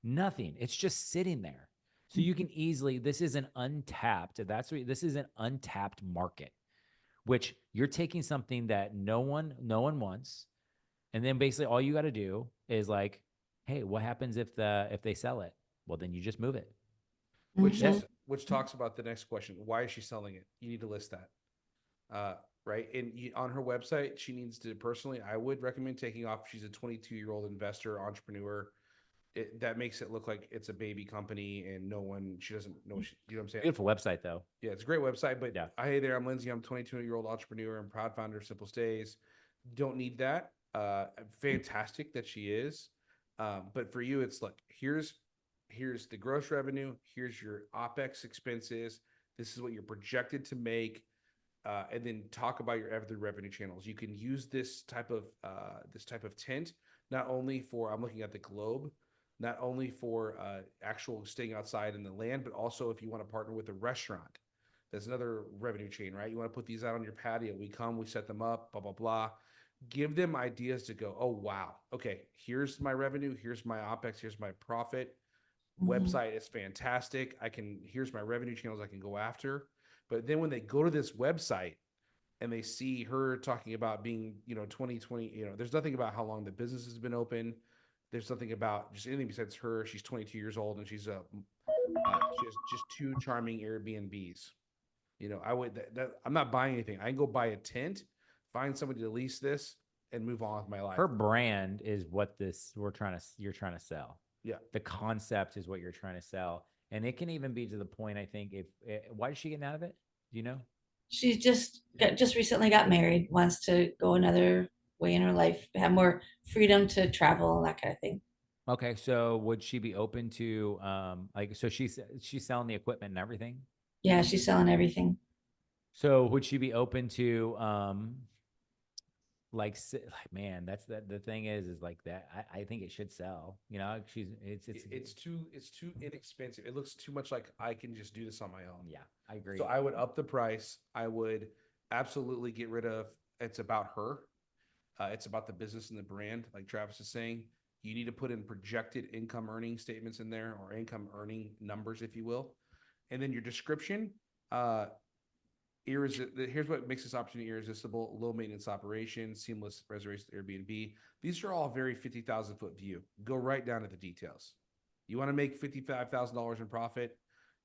Nothing. It's just sitting there. So you can easily, this is an untapped, this is an untapped market, which you're taking something that no one wants. And then basically all you got to do is like, hey, what happens if they sell it? Well, then you just move it. Mhm. Which talks about the next question. Why is she selling it? You need to list that. Right. And on her website, she needs to personally, I would recommend taking off. She's a 22-year-old investor, entrepreneur. That makes it look like it's a baby company and she doesn't know, you know what I'm saying? Beautiful website though. Yeah, it's a great website, but Yeah. hey there, I'm Lindsay. I'm a 22-year-old entrepreneur and proud founder of Simple Stays. Don't need that. Fantastic that she is. But for you, it's like, here's the gross revenue. Here's your OpEx expenses. This is what you're projected to make. And then talk about your other revenue channels. You can use this type of tent not only for, I'm looking at the globe, not only for actual staying outside in the land, but also if you want to partner with a restaurant. There's another revenue chain, right? You want to put these out on your patio. We come, we set them up, blah, blah, blah. Give them ideas to go, oh, wow. Okay, here's my revenue. Here's my OpEx. Here's my profit. Website is fantastic. Here's my revenue channels I can go after. But then when they go to this website and they see her talking about being, 2020, there's nothing about how long the business has been open. There's nothing about just anything besides her. She's 22 years old and she has just two charming Airbnbs. I'm not buying anything. I can go buy a tent, find somebody to lease this, and move on with my life. Her brand is what you're trying to sell. Yeah. The concept is what you're trying to sell. And it can even be to the point, I think, why is she getting out of it? Do you know? She just recently got married, wants to go another way in her life, have more freedom to travel and that kind of thing. Okay. So would she be open to, so she's selling the equipment and everything? Yeah, she's selling everything. So would she be open to, man, that's the thing is like that. I think it should sell. It's too inexpensive. It looks too much like I can just do this on my own. Yeah, I agree. So I would up the price. I would absolutely get rid of. It's about her. It's about the business and the brand. Like Travis is saying, you need to put in projected income earning statements in there, or income earning numbers, if you will, and then your description. Here's what makes this opportunity irresistible: low maintenance operation, seamless reservation Airbnb. These are all very 50,000-foot view. Go right down to the details. You want to make $55,000 in profit.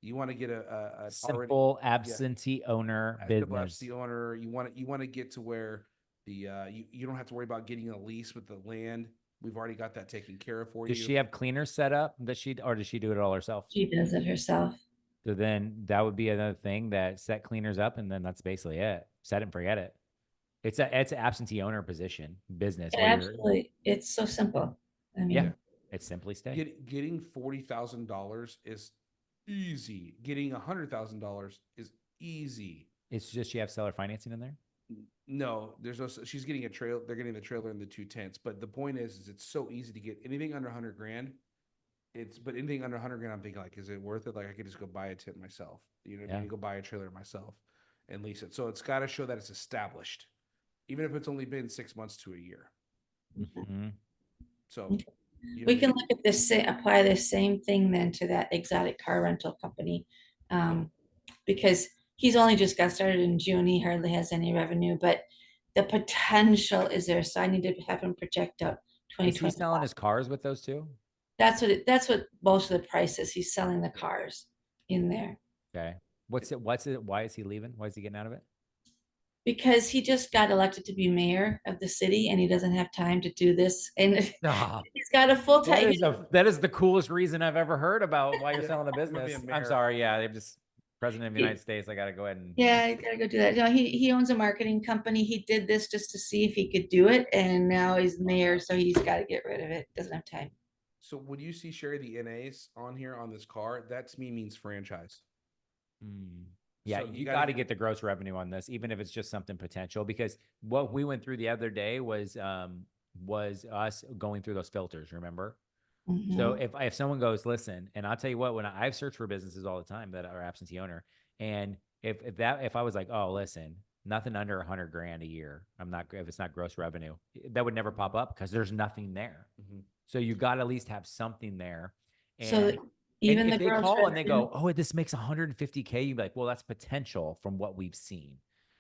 You want to get a simple absentee owner business. Simple absentee owner. You want to get to where you don't have to worry about getting a lease with the land. We've already got that taken care of for you. Does she have cleaners set up? Or does she do it all herself? She does it herself. So then that would be another thing, that set cleaners up, and then that's basically it. Set it and forget it. It's an absentee owner position business. Yeah, absolutely. It's so simple. I mean, yeah, it's simply stay. Getting $40,000 is easy. Getting $100,000 is easy. It's just you have seller financing in there. No, there's no. She's getting a trailer. They're getting the trailer and the two tents. But the point is it's so easy to get anything under $100,000. But anything under $100,000, I'm thinking, like, is it worth it? Like, I could just go buy a tent myself. You know what I mean? Go buy a trailer myself and lease it. So it's got to show that it's established, even if it's only been 6 months to a year. Mm-hmm. So we can look at this, apply the same thing then to that exotic car rental company, because he's only just got started in June. He hardly has any revenue, but the potential is there. So I need to have him project out 2020. Is he selling his cars with those two? That's what most of the price is. He's selling the cars in there. Okay. What's it? Why is he leaving? Why is he getting out of it? Because he just got elected to be mayor of the city and he doesn't have time to do this. And he's got a full time. That is the coolest reason I've ever heard about why you're selling a business. I'm sorry. Yeah. They've just president of the United States. I got to go ahead and. Yeah, I got to go do that. No, he owns a marketing company. He did this just to see if he could do it. And now he's mayor. So he's got to get rid of it. Doesn't have time. So when you see Sherry the NAs on here on this car, that to me means franchise. Yeah, so you got to get the gross revenue on this, even if it's just something potential. Because what we went through the other day was us going through those filters. Remember? Mm-hmm. So if someone goes, listen, and I'll tell you what, when I've searched for businesses all the time that are absentee owner, and if I was like, oh, listen, nothing under $100,000 a year, if it's not gross revenue, that would never pop up because there's nothing there. Mm-hmm. So you got to at least have something there. And so even if they call and they go, oh, this makes $150K, you'd be like, well, that's potential from what we've seen.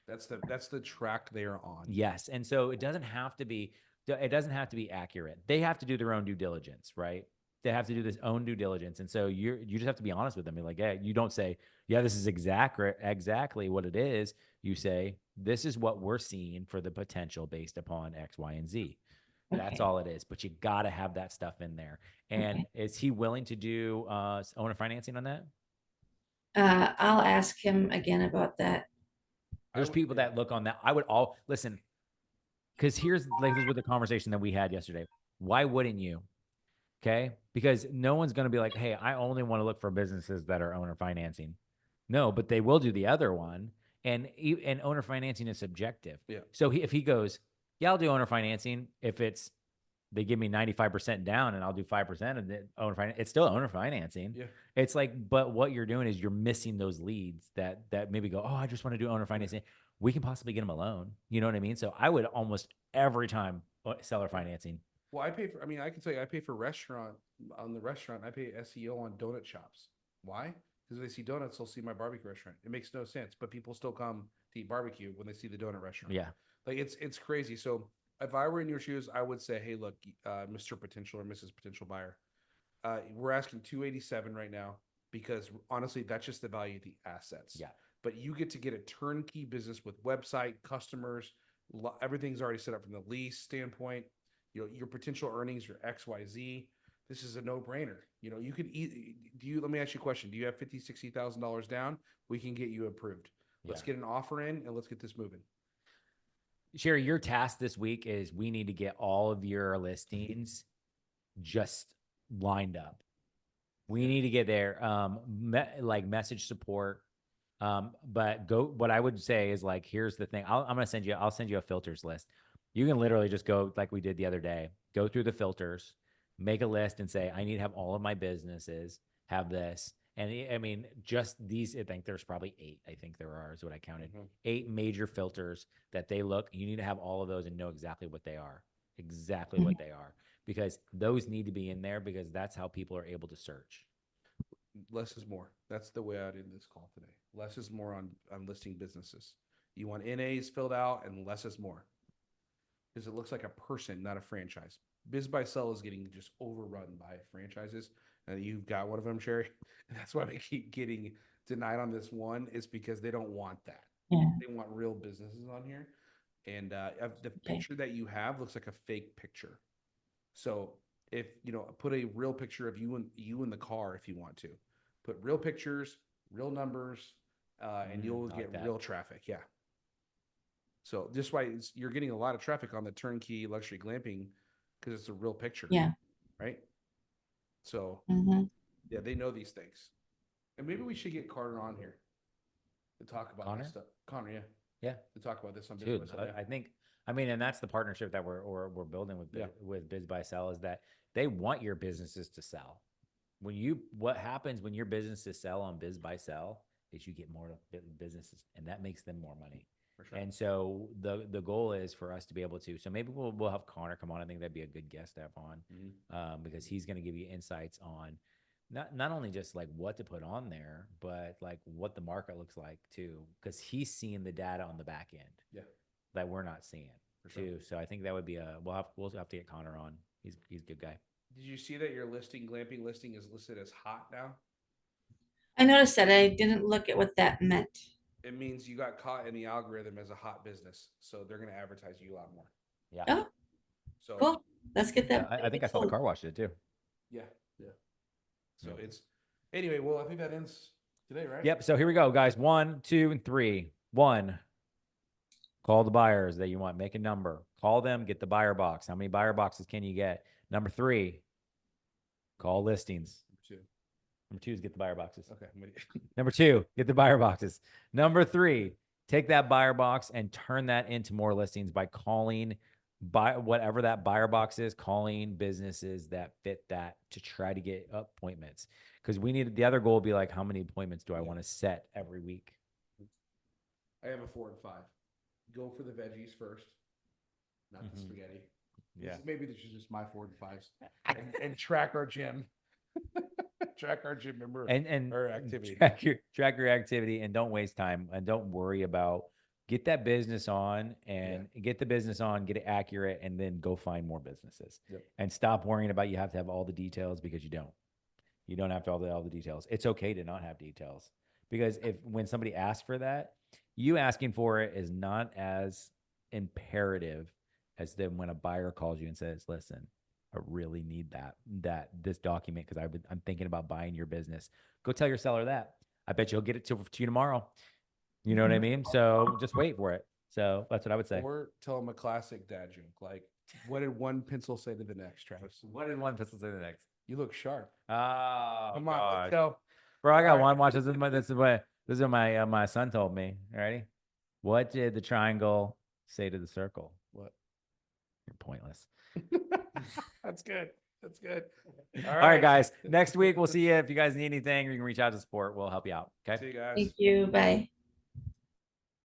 That's the track they're on. Yes. And so it doesn't have to be accurate. They have to do their own due diligence, right? They have to do this own due diligence. And so you just have to be honest with them. Be like, yeah, you don't say, yeah, this is exactly what it is. You say, this is what we're seeing for the potential based upon X, Y, and Z. Okay. That's all it is. But you got to have that stuff in there. And is he willing to do owner financing on that? I'll ask him again about that. There's people that look on that. I would all listen, because here's with the conversation that we had yesterday. Why wouldn't you? Okay. Because no one's going to be like, hey, I only want to look for businesses that are owner financing. No, but they will do the other one. And owner financing is subjective. Yeah. So if he goes, yeah, I'll do owner financing if it's they give me 95% down and I'll do 5% of it. Owner finance. It's still owner financing. Yeah. It's like, but what you're doing is you're missing those leads that maybe go, oh, I just want to do owner financing. We can possibly get them a loan. You know what I mean? So I would almost every time seller financing. Well, I pay for, I mean, I can tell you, I pay for restaurant on the restaurant. I pay SEO on donut shops. Why? Because they see donuts, they'll see my barbecue restaurant. It makes no sense, but people still come to eat barbecue when they see the donut restaurant. Yeah. Like it's crazy. So if I were in your shoes, I would say, hey, look, Mr. Potential or Mrs. Potential Buyer, we're asking 287 right now because honestly, that's just the value of the assets. Yeah. But you get to get a turnkey business with website, customers, everything's already set up from the lease standpoint. Your potential earnings, your XYZ. This is a no-brainer. You could let me ask you a question. Do you have $50,000, $60,000 down? We can get you approved. Let's get an offer in and let's get this moving. Sherry, your task this week is we need to get all of your listings just lined up. We need to get there. Like message support. But what I would say is like, here's the thing. I'll send you a filters list. You can literally just go like we did the other day, go through the filters, make a list and say, I need to have all of my businesses have this. And I mean, just these, I think there's probably 8, I think there are, is what I counted. 8 major filters that they look, you need to have all of those and know exactly what they are, because those need to be in there because that's how people are able to search. Less is more. That's the way I'd end this call today. Less is more on listing businesses. You want NAs filled out and less is more. Because it looks like a person, not a franchise. Biz Buy Sell is getting just overrun by franchises. And you've got one of them, Sherry. And that's why they keep getting denied on this one, is because they don't want that. Yeah. They want real businesses on here. And the picture that you have looks like a fake picture. So if, put a real picture of you in the car if you want to. Put real pictures, real numbers, and you'll get real traffic. Yeah. So just why you're getting a lot of traffic on the turnkey luxury glamping because it's a real picture. Yeah. Right. So yeah, they know these things. And maybe we should get Carter on here to talk about this stuff. Connor, yeah. Yeah. To talk about this on Dude, I think, and that's the partnership that we're building with Biz Buy Sell, is that they want your businesses to sell. What happens when your businesses sell on Biz Buy Sell is you get more businesses, and that makes them more money. For sure. And so the goal is for us to be able to. So maybe we'll have Connor come on. I think that'd be a good guest to have on, because he's going to give you insights on not only just like what to put on there, but like what the market looks like too, because he's seeing the data on the back end that we're not seeing too. So I think that would be we'll have to get Connor on. He's a good guy. Did you see that your glamping listing is listed as hot now? I noticed that. I didn't look at what that meant. It means you got caught in the algorithm as a hot business, so they're going to advertise you a lot more. Yeah. Oh, so cool. Let's get that. I think I saw the car wash did too. Yeah. So anyway. Well, I think that ends today, right? Yep. So here we go, guys. 1, 2, and 3. 1. Call the buyers that you want. Make a number. Call them. Get the buyer box. How many buyer boxes can you get? Number 3. Call listings. Number 2 is get the buyer boxes. Okay. Number 2, get the buyer boxes. Number 3, take that buyer box and turn that into more listings by calling whatever that buyer box is, calling businesses that fit that to try to get appointments. Because the other goal would be like, how many appointments do I want to set every week? I have a 4 and 5. Go for the veggies first, not the spaghetti. Yeah. Maybe this is just my 4 and 5s. and track our gym. Track our gym member and our activity. Track your activity and don't waste time and don't worry about. Get that business on and get the business on, get it accurate, and then go find more businesses. And stop worrying about you have to have all the details, because you don't. You don't have to have all the details. It's okay to not have details, because when somebody asks for that, you asking for it is not as imperative as then when a buyer calls you and says, listen, I really need this document because I'm thinking about buying your business. Go tell your seller that. I bet you'll get it to you tomorrow. You know what I mean? So just wait for it. So that's what I would say. Or tell them a classic dad joke. Like, what did one pencil say to the next, Travis? What did one pencil say to the next? You look sharp. Oh, come on, gosh. let's go. Bro, I got one. Watch this. This is what my son told me. Ready? What did the triangle say to the circle? What? You're pointless. That's good. That's good. All right, guys. Next week we'll see you. If you guys need anything, you can reach out to support. We'll help you out. Okay. See you guys. Thank you. Bye.